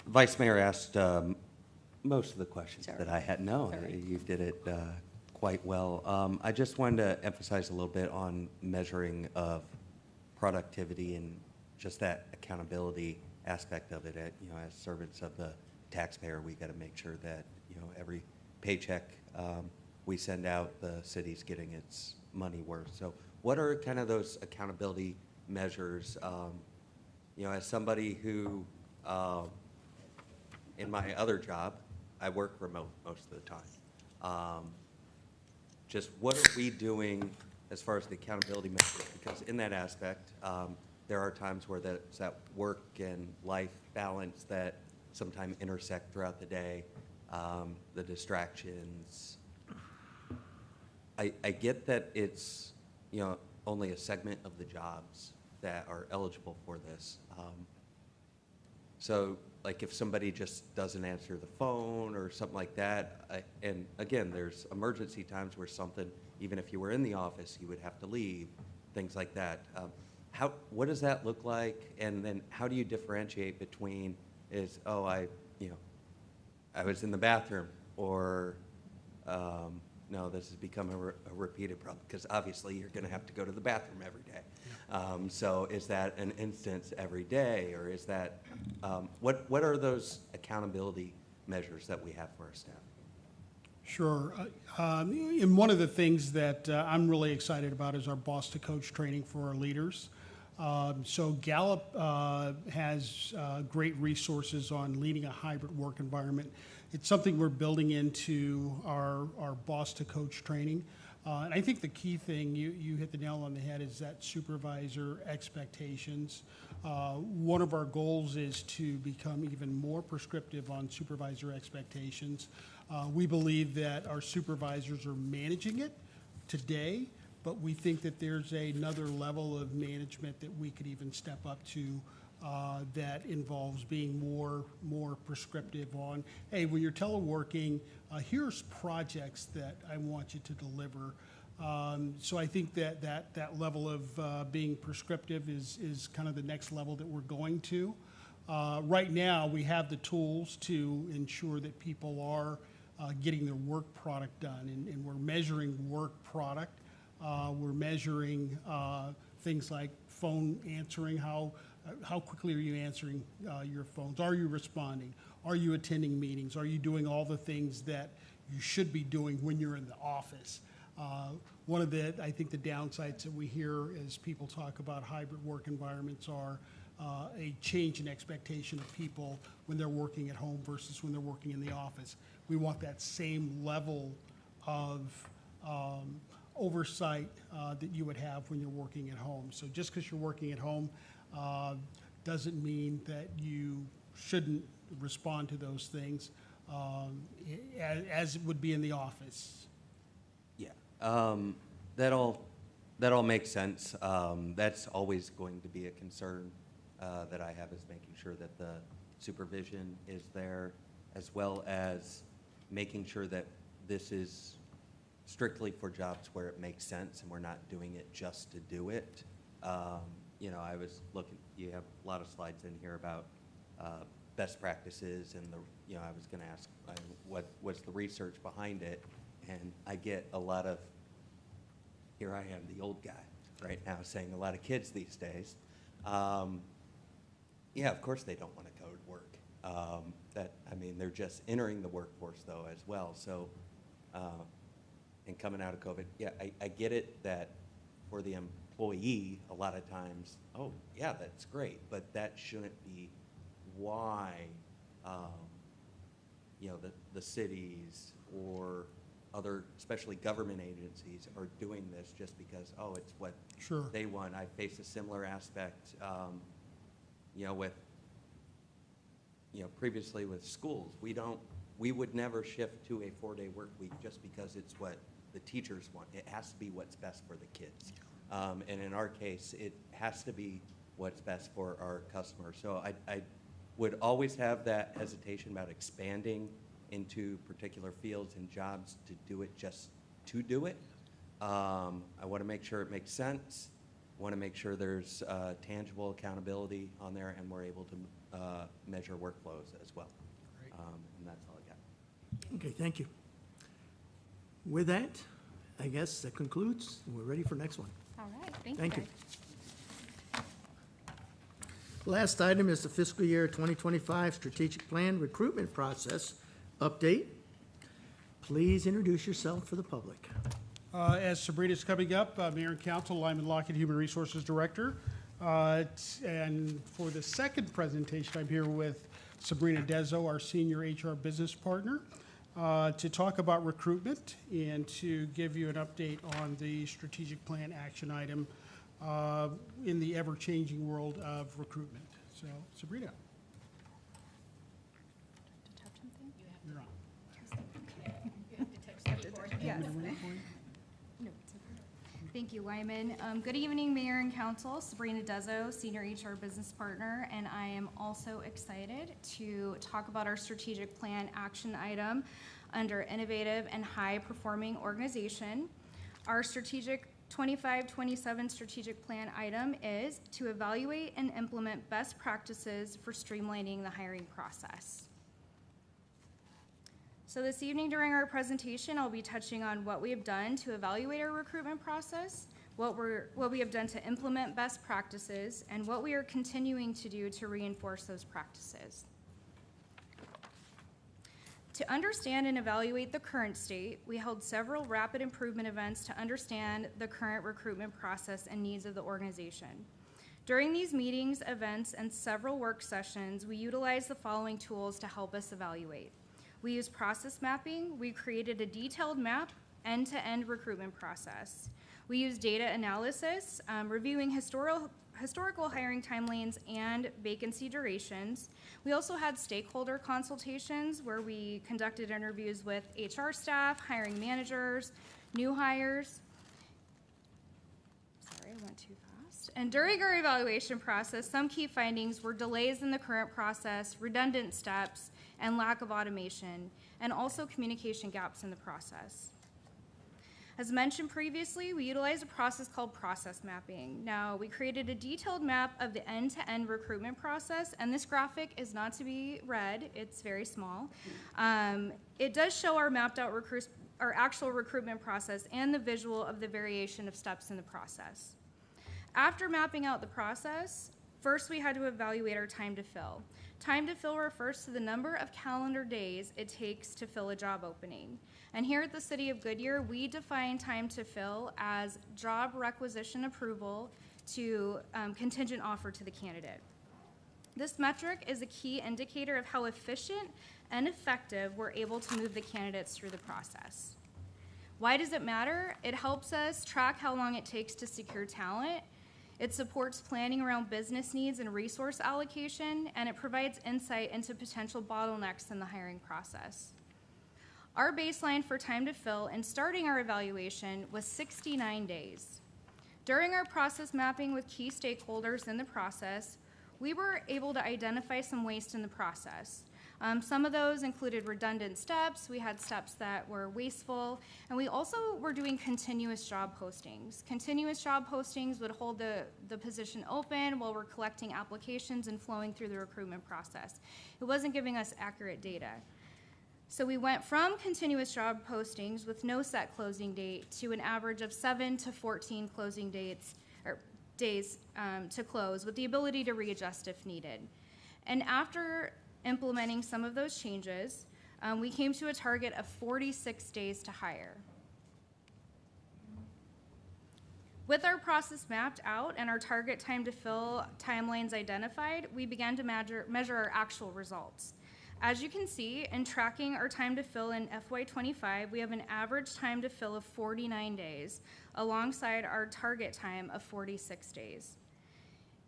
Vice Mayor asked most of the questions that I had. No, you did it quite well. I just wanted to emphasize a little bit on measuring of productivity and just that accountability aspect of it. As servants of the taxpayer, we got to make sure that, every paycheck we send out, the city's getting its money worth. So what are kind of those accountability measures? As somebody who, in my other job, I work remote most of the time. Just what are we doing as far as the accountability measures? Because in that aspect, there are times where that's that work and life balance that sometimes intersect throughout the day, the distractions. I get that it's, only a segment of the jobs that are eligible for this. So, like, if somebody just doesn't answer the phone or something like that, and again, there's emergency times where something, even if you were in the office, you would have to leave, things like that. What does that look like? And then how do you differentiate between I was in the bathroom, or no, this has become a repeated problem, because obviously you're going to have to go to the bathroom every day. So is that an instance every day, or is that, what are those accountability measures that we have for our staff? Sure. And one of the things that I'm really excited about is our Boss to Coach training for our leaders. So Gallup has great resources on leading a hybrid work environment. It's something we're building into our Boss to Coach training. And I think the key thing, you hit the nail on the head, is that supervisor expectations. One of our goals is to become even more prescriptive on supervisor expectations. We believe that our supervisors are managing it today, but we think that there's another level of management that we could even step up to that involves being more prescriptive on, hey, when you're teleworking, here's projects that I want you to deliver. So I think that level of being prescriptive is kind of the next level that we're going to. Right now, we have the tools to ensure that people are getting their work product done, and we're measuring work product. We're measuring things like phone answering. How quickly are you answering your phones? Are you responding? Are you attending meetings? Are you doing all the things that you should be doing when you're in the office? One of the, I think, the downsides that we hear as people talk about hybrid work environments are a change in expectation of people when they're working at home versus when they're working in the office. We want that same level of oversight that you would have when you're working at home. So just because you're working at home doesn't mean that you shouldn't respond to those things. as it would be in the office? Yeah, that all makes sense. That's always going to be a concern that I have, is making sure that the supervision is there, as well as making sure that this is strictly for jobs where it makes sense and we're not doing it just to do it. You know, I was looking, you have a lot of slides in here about best practices, and I was going to ask what was the research behind it, and I get a lot of, here I am, the old guy right now, saying a lot of kids these days. Yeah, of course they don't want to go to work. They're just entering the workforce though as well. So, and coming out of COVID, yeah, I get it that for the employee, a lot of times, oh yeah, that's great, but that shouldn't be why, the cities or other, especially government agencies, are doing this just because, oh, it's what Sure. they want. I face a similar aspect, previously with schools. We would never shift to a 4-day work week just because it's what the teachers want. It has to be what's best for the kids. And in our case, it has to be what's best for our customers. So I would always have that hesitation about expanding into particular fields and jobs to do it just to do it. I want to make sure it makes sense. I want to make sure there's tangible accountability on there, and we're able to measure workflows as well. Great. And that's all I got. Okay, thank you. With that, I guess that concludes. We're ready for next one. All right, thank you. Thank you. Greg. Last item is the fiscal year 2025 strategic plan recruitment process update. Please introduce yourself for the public. As Sabrina's coming up, Mayor and Council, Lyman Lockett, Human Resources Director. And for the second presentation, I'm here with Sabrina Dezo, our Senior HR Business Partner, to talk about recruitment and to give you an update on the strategic plan action item in the ever-changing world of recruitment. So, Sabrina, you're on. Yes. No, it's okay. Thank you, Wyman. Good evening, Mayor and Council. Sabrina Dezo, Senior HR Business Partner, and I am also excited to talk about our strategic plan action item under innovative and high-performing organization. Our strategic 25-27 strategic plan item is to evaluate and implement best practices for streamlining the hiring process. So this evening during our presentation, I'll be touching on what we have done to evaluate our recruitment process, what we have done to implement best practices, and what we are continuing to do to reinforce those practices. To understand and evaluate the current state, we held several rapid improvement events to understand the current recruitment process and needs of the organization. During these meetings, events, and several work sessions, we utilized the following tools to help us evaluate. We used process mapping. We created a detailed map, end-to-end recruitment process. We used data analysis, reviewing historical hiring timelines and vacancy durations. We also had stakeholder consultations where we conducted interviews with HR staff, hiring managers, new hires. Sorry, I went too fast. And during our evaluation process, some key findings were delays in the current process, redundant steps, and lack of automation, and also communication gaps in the process. As mentioned previously, we utilized a process called process mapping. Now, we created a detailed map of the end-to-end recruitment process, and this graphic is not to be read, it's very small. It does show our mapped out our actual recruitment process and the visual of the variation of steps in the process. After mapping out the process, first we had to evaluate our time to fill. Time to fill refers to the number of calendar days it takes to fill a job opening. And here at the City of Goodyear, we define time to fill as job requisition approval to contingent offer to the candidate. This metric is a key indicator of how efficient and effective we're able to move the candidates through the process. Why does it matter? It helps us track how long it takes to secure talent. It supports planning around business needs and resource allocation, and it provides insight into potential bottlenecks in the hiring process. Our baseline for time to fill in starting our evaluation was 69 days. During our process mapping with key stakeholders in the process, we were able to identify some waste in the process. Some of those included redundant steps, we had steps that were wasteful, and we also were doing continuous job postings. Continuous job postings would hold the position open while we're collecting applications and flowing through the recruitment process. It wasn't giving us accurate data. So we went from continuous job postings with no set closing date to an average of 7 to 14 closing days to close, with the ability to readjust if needed. And after implementing some of those changes, we came to a target of 46 days to hire. With our process mapped out and our target time to fill timelines identified, we began to measure our actual results. As you can see, in tracking our time to fill in FY25, we have an average time to fill of 49 days, alongside our target time of 46 days.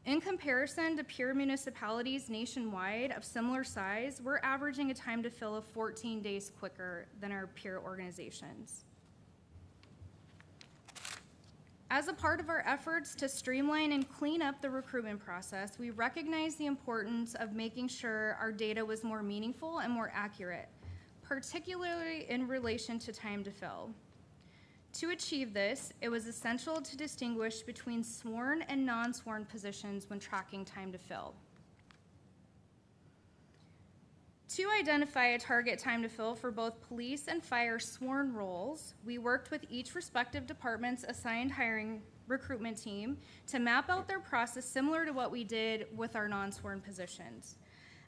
In comparison to peer municipalities nationwide of similar size, we're averaging a time to fill of 14 days quicker than our peer organizations. As a part of our efforts to streamline and clean up the recruitment process, we recognize the importance of making sure our data was more meaningful and more accurate, particularly in relation to time to fill. To achieve this, it was essential to distinguish between sworn and non-sworn positions when tracking time to fill. To identify a target time to fill for both police and fire sworn roles, we worked with each respective department's assigned hiring recruitment team to map out their process similar to what we did with our non-sworn positions.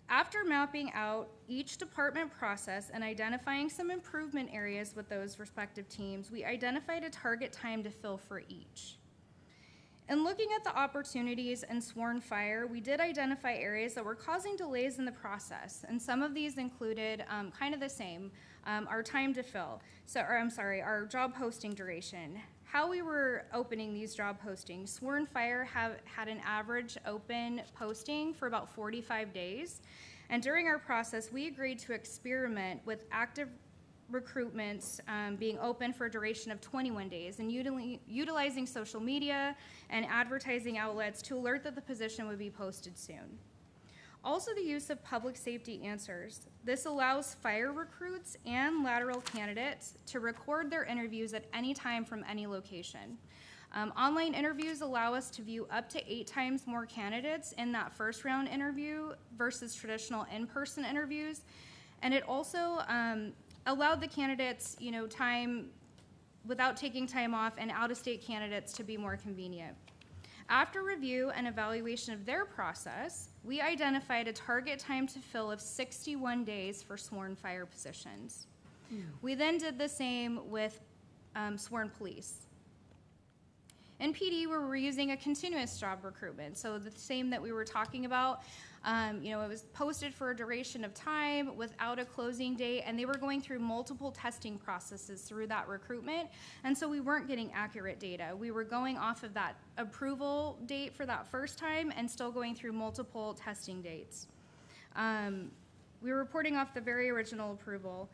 After mapping out each department process and identifying some improvement areas with those respective teams, we identified a target time to fill for each. In looking at the opportunities in sworn fire, we did identify areas that were causing delays in the process, and some of these included kind of the same, our time to fill, our job posting duration, how we were opening these job postings. Sworn fire had an average open posting for about 45 days, and during our process, we agreed to experiment with active recruitments being open for a duration of 21 days and utilizing social media and advertising outlets to alert that the position would be posted soon. Also, the use of public safety answers. This allows fire recruits and lateral candidates to record their interviews at any time from any location. Online interviews allow us to view up to 8 times more candidates in that first round interview versus traditional in-person interviews. And it also allowed the candidates, time without taking time off, and out-of-state candidates to be more convenient. After review and evaluation of their process, we identified a target time to fill of 61 days for sworn fire positions. We then did the same with sworn police. In PD, we were using a continuous job recruitment, so the same that we were talking about. It was posted for a duration of time without a closing date, and they were going through multiple testing processes through that recruitment, and so we weren't getting accurate data. We were going off of that approval date for that first time and still going through multiple testing dates. We were reporting off the very original approval.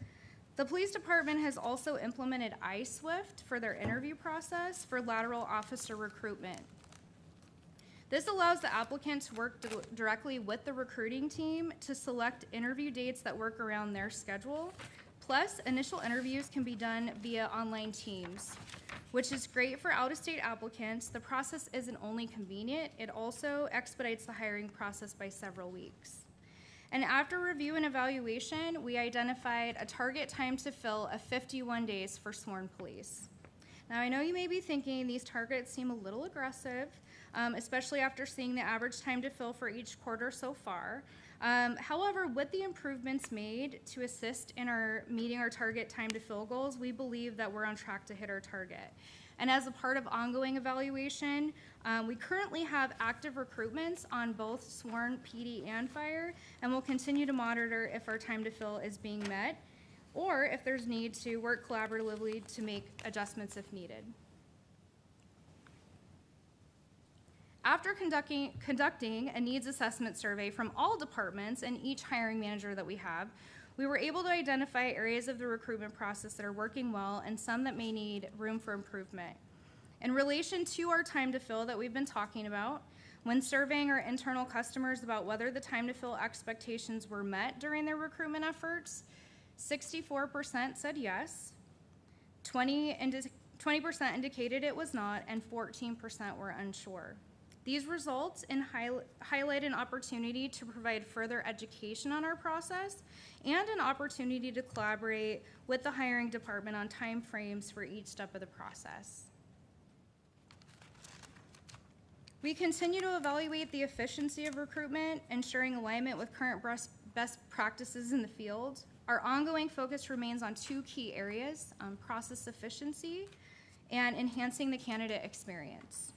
The police department has also implemented iSwift for their interview process for lateral officer recruitment. This allows the applicant to work directly with the recruiting team to select interview dates that work around their schedule. Plus, initial interviews can be done via online Teams, which is great for out-of-state applicants. The process isn't only convenient, it also expedites the hiring process by several weeks. And after review and evaluation, we identified a target time to fill of 51 days for sworn police. Now, I know you may be thinking these targets seem a little aggressive, especially after seeing the average time to fill for each quarter so far. However, with the improvements made to assist in meeting our target time to fill goals, we believe that we're on track to hit our target. And as a part of ongoing evaluation, we currently have active recruitments on both sworn PD and fire, and we'll continue to monitor if our time to fill is being met, or if there's need to work collaboratively to make adjustments if needed. After conducting a needs assessment survey from all departments and each hiring manager that we have, we were able to identify areas of the recruitment process that are working well and some that may need room for improvement. In relation to our time to fill that we've been talking about, when surveying our internal customers about whether the time to fill expectations were met during their recruitment efforts, 64% said yes, 20% indicated it was not, and 14% were unsure. These results highlight an opportunity to provide further education on our process and an opportunity to collaborate with the hiring department on timeframes for each step of the process. We continue to evaluate the efficiency of recruitment, ensuring alignment with current best practices in the field. Our ongoing focus remains on two key areas, process efficiency and enhancing the candidate experience.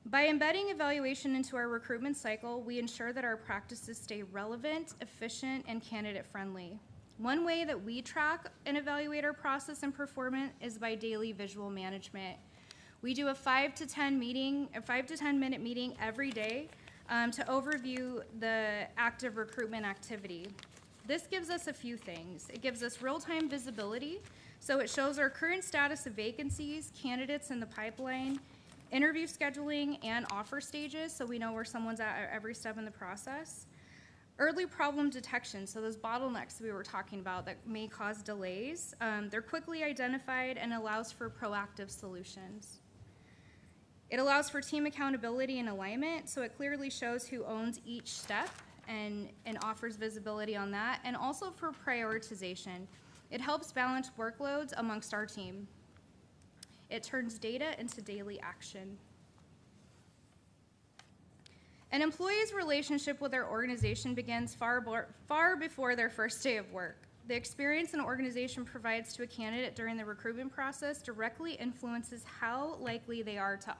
By embedding evaluation into our recruitment cycle, we ensure that our practices stay relevant, efficient, and candidate-friendly. One way that we track and evaluate our process and performance is by daily visual management. We do a 5 to 10 minute meeting every day to overview the active recruitment activity. This gives us a few things. It gives us real-time visibility, so it shows our current status of vacancies, candidates in the pipeline, interview scheduling, and offer stages, so we know where someone's at every step in the process. Early problem detection, so those bottlenecks we were talking about that may cause delays, they're quickly identified and allows for proactive solutions. It allows for team accountability and alignment, so it clearly shows who owns each step and offers visibility on that, and also for prioritization. It helps balance workloads amongst our team. It turns data into daily action. An employee's relationship with their organization begins far before their first day of work. The experience an organization provides to a candidate during the recruitment process directly influences how likely they are to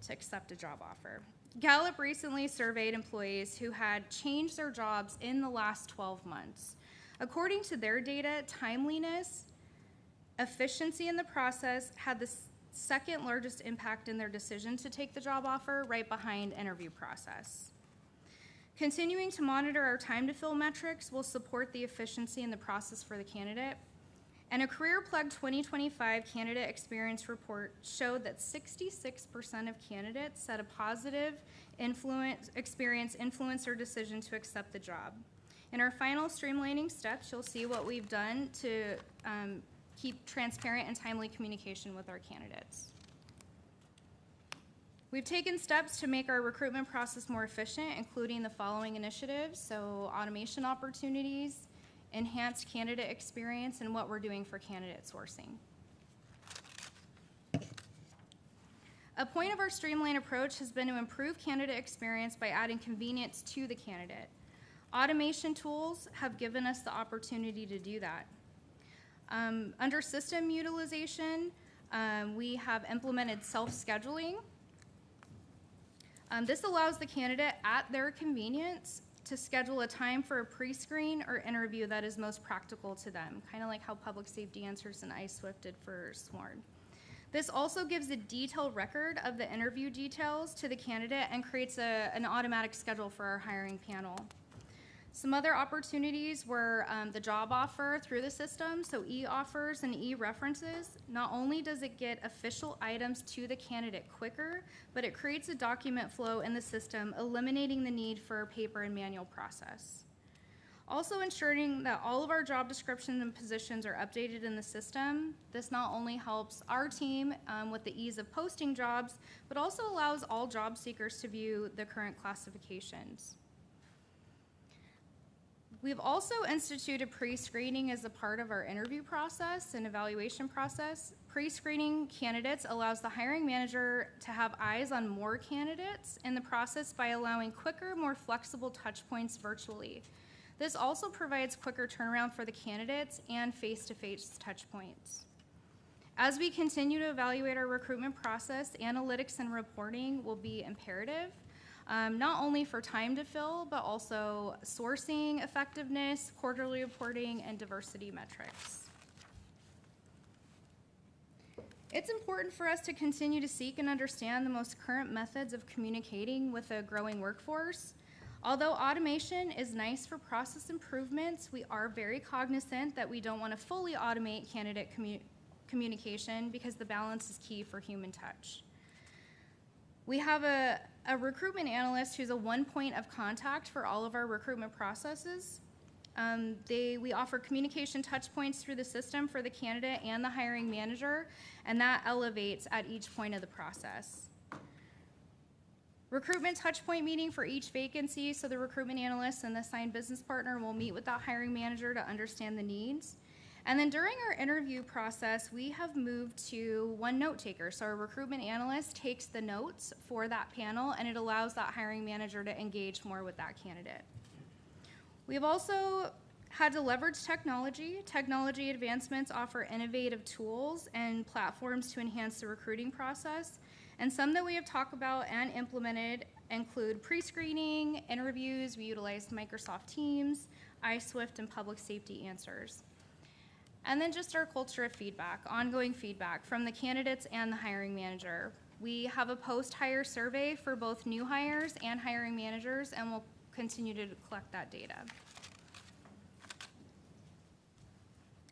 accept a job offer. Gallup recently surveyed employees who had changed their jobs in the last 12 months. According to their data, timeliness, efficiency in the process had the second largest impact in their decision to take the job offer, right behind interview process. Continuing to monitor our time to fill metrics will support the efficiency in the process for the candidate. And a Career Plug 2025 candidate experience report showed that 66% of candidates said a positive experience influenced their decision to accept the job. In our final streamlining steps, you'll see what we've done to keep transparent and timely communication with our candidates. We've taken steps to make our recruitment process more efficient, including the following initiatives: so automation opportunities, enhanced candidate experience, and what we're doing for candidate sourcing. A point of our streamlined approach has been to improve candidate experience by adding convenience to the candidate. Automation tools have given us the opportunity to do that. Under system utilization, we have implemented self-scheduling. This allows the candidate at their convenience to schedule a time for a pre-screen or interview that is most practical to them, kind of like how Public Safety Answers and iSwift did for SWORN. This also gives a detailed record of the interview details to the candidate and creates an automatic schedule for our hiring panel. Some other opportunities were the job offer through the system, so e-offers and e-references. Not only does it get official items to the candidate quicker, but it creates a document flow in the system, eliminating the need for a paper and manual process. Also ensuring that all of our job descriptions and positions are updated in the system. This not only helps our team with the ease of posting jobs, but also allows all job seekers to view the current classifications. We've also instituted pre-screening as a part of our interview process and evaluation process. Pre-screening candidates allows the hiring manager to have eyes on more candidates in the process by allowing quicker, more flexible touch points virtually. This also provides quicker turnaround for the candidates and face-to-face touch points. As we continue to evaluate our recruitment process, analytics and reporting will be imperative. Not only for time to fill, but also sourcing effectiveness, quarterly reporting, and diversity metrics. It's important for us to continue to seek and understand the most current methods of communicating with a growing workforce. Although automation is nice for process improvements, we are very cognizant that we don't want to fully automate candidate communication because the balance is key for human touch. We have a recruitment analyst who's a one point of contact for all of our recruitment processes. We offer communication touch points through the system for the candidate and the hiring manager, and that elevates at each point of the process. Recruitment touch point meeting for each vacancy, so the recruitment analyst and the assigned business partner will meet with that hiring manager to understand the needs. And then during our interview process, we have moved to one note taker. So our recruitment analyst takes the notes for that panel, and it allows that hiring manager to engage more with that candidate. We've also had to leverage technology. Technology advancements offer innovative tools and platforms to enhance the recruiting process. And some that we have talked about and implemented include pre-screening, interviews. We utilize Microsoft Teams, iSwift, and public safety answers. And then just our culture of feedback, ongoing feedback from the candidates and the hiring manager. We have a post-hire survey for both new hires and hiring managers, and we'll continue to collect that data.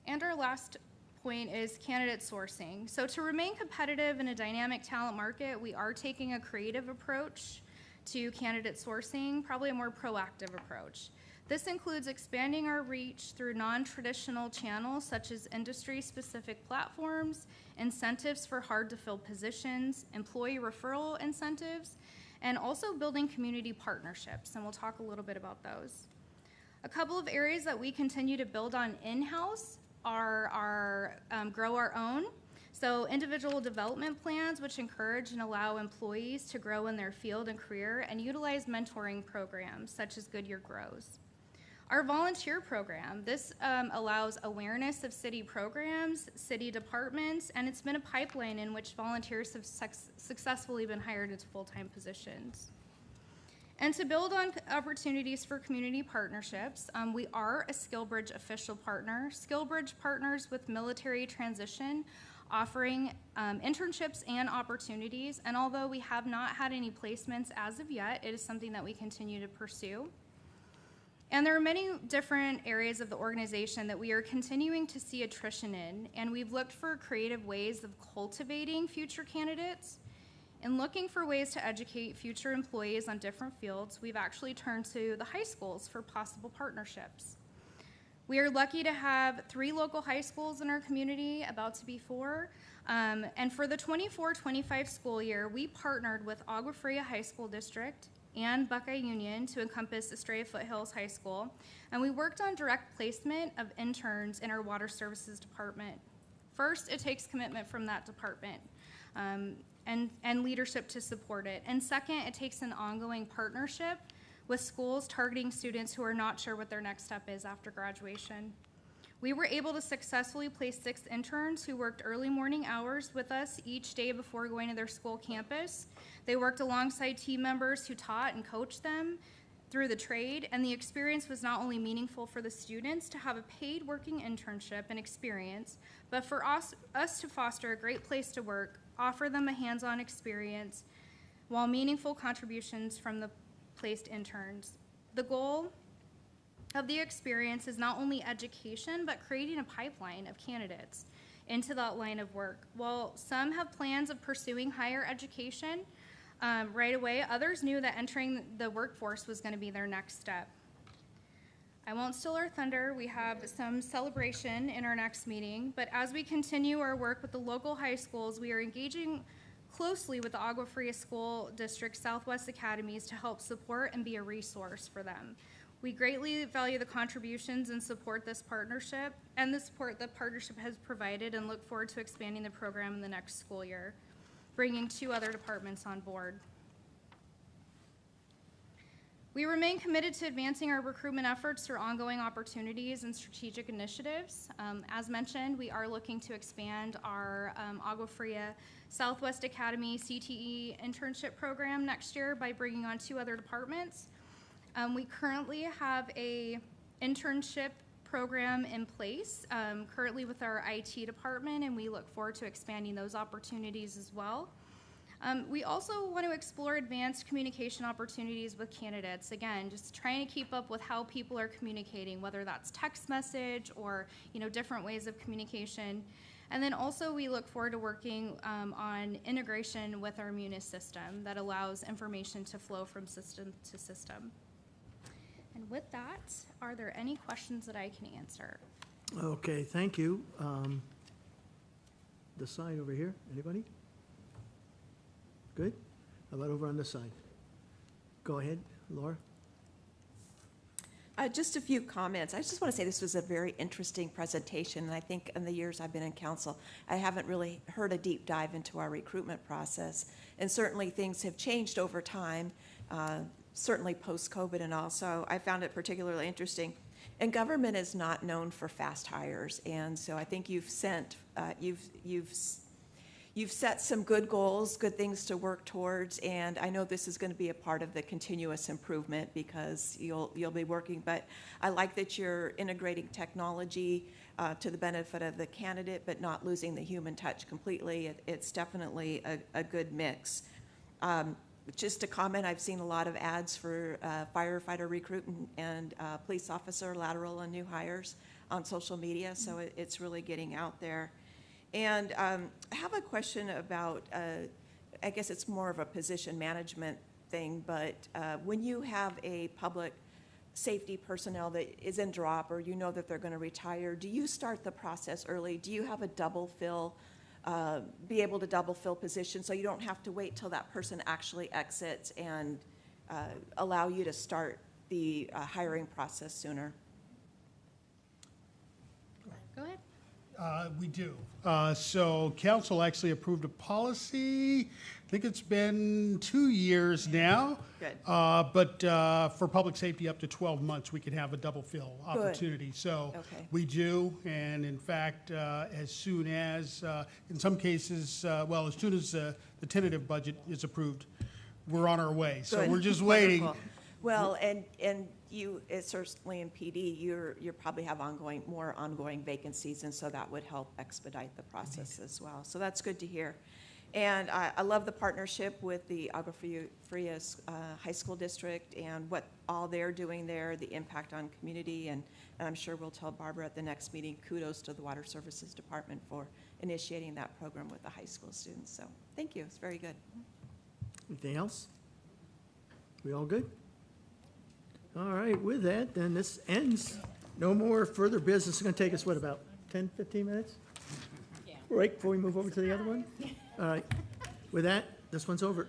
And our last point is candidate sourcing. So to remain competitive in a dynamic talent market, we are taking a creative approach to candidate sourcing, probably a more proactive approach. This includes expanding our reach through non-traditional channels such as industry-specific platforms, incentives for hard-to-fill positions, employee referral incentives, and also building community partnerships, and we'll talk a little bit about those. A couple of areas that we continue to build on in-house are our grow our own. So individual development plans, which encourage and allow employees to grow in their field and career and utilize mentoring programs such as Goodyear Grows. Our volunteer program, this allows awareness of city programs, city departments, and it's been a pipeline in which volunteers have successfully been hired into full-time positions. And to build on opportunities for community partnerships, we are a SkillBridge official partner. SkillBridge partners with military transition, offering internships and opportunities, and although we have not had any placements as of yet, it is something that we continue to pursue. And there are many different areas of the organization that we are continuing to see attrition in, and we've looked for creative ways of cultivating future candidates. In looking for ways to educate future employees on different fields, we've actually turned to the high schools for possible partnerships. We are lucky to have 3 local high schools in our community, about to be 4. And for the 24-25 school year, we partnered with Agua Fria High School District and Buckeye Union to encompass Estrella Foothills High School. And we worked on direct placement of interns in our water services department. First, it takes commitment from that department and leadership to support it. And second, it takes an ongoing partnership with schools targeting students who are not sure what their next step is after graduation. We were able to successfully place 6 interns who worked early morning hours with us each day before going to their school campus. They worked alongside team members who taught and coached them through the trade, and the experience was not only meaningful for the students to have a paid working internship and experience, but for us to foster a great place to work, offer them a hands-on experience, while meaningful contributions from the placed interns. The goal of the experience is not only education, but creating a pipeline of candidates into that line of work. While some have plans of pursuing higher education right away, others knew that entering the workforce was going to be their next step. I won't steal our thunder. We have some celebration in our next meeting, but as we continue our work with the local high schools, we are engaging closely with the Agua Fria School District Southwest Academies to help support and be a resource for them. We greatly value the contributions and support this partnership and the support the partnership has provided, and look forward to expanding the program in the next school year, bringing 2 other departments on board. We remain committed to advancing our recruitment efforts through ongoing opportunities and strategic initiatives. As mentioned, we are looking to expand our Agua Fria Southwest Academy CTE internship program next year by bringing on 2 other departments. We currently have a internship program in place currently with our IT department, and we look forward to expanding those opportunities as well. We also want to explore advanced communication opportunities with candidates. Again, just trying to keep up with how people are communicating, whether that's text message or, different ways of communication. And then also we look forward to working on integration with our Munis system that allows information to flow from system to system. And with that, are there any questions that I can answer? Okay, thank you. The side over here, anybody? Good? How about over on this side? Go ahead, Laura. Just a few comments. I just want to say this was a very interesting presentation, and I think in the years I've been in council, I haven't really heard a deep dive into our recruitment process. And certainly things have changed over time, certainly post-COVID and all. So I found it particularly interesting. And government is not known for fast hires, and so I think you've set some good goals, good things to work towards, and I know this is going to be a part of the continuous improvement because you'll be working, but I like that you're integrating technology to the benefit of the candidate, but not losing the human touch completely. It's definitely a good mix. Just a comment, I've seen a lot of ads for firefighter recruit and police officer lateral and new hires on social media, so it's really getting out there. And I have a question about, I guess it's more of a position management thing, but when you have a public safety personnel that is in drop or you know that they're going to retire, do you start the process early? Do you have a double fill, be able to double fill positions so you don't have to wait till that person actually exits and allow you to start the hiring process sooner? Go ahead. We do. So council actually approved a policy, I think it's been 2 years now. Good. But for public safety, up to 12 months, we can have a double fill opportunity. So Okay. we do, and in fact, as soon as, in some cases, as soon as the tentative budget is approved, we're on our way. So Good. we're just waiting. Wonderful. Well, and you, certainly in PD, you probably have more ongoing vacancies, and so that would help expedite the process as well. So that's good to hear. And I love the partnership with the Agua Frias High School District and what all they're doing there, the impact on community, and I'm sure we'll tell Barbara at the next meeting, kudos to the Water Services Department for initiating that program with the high school students. So thank you, it's very good. Anything else? We all good? All right, with that, then this ends. No more further business. It's going to take us, what, about 10, 15 minutes? Yeah. Break before we move over to the other one? All right. With that, this one's over.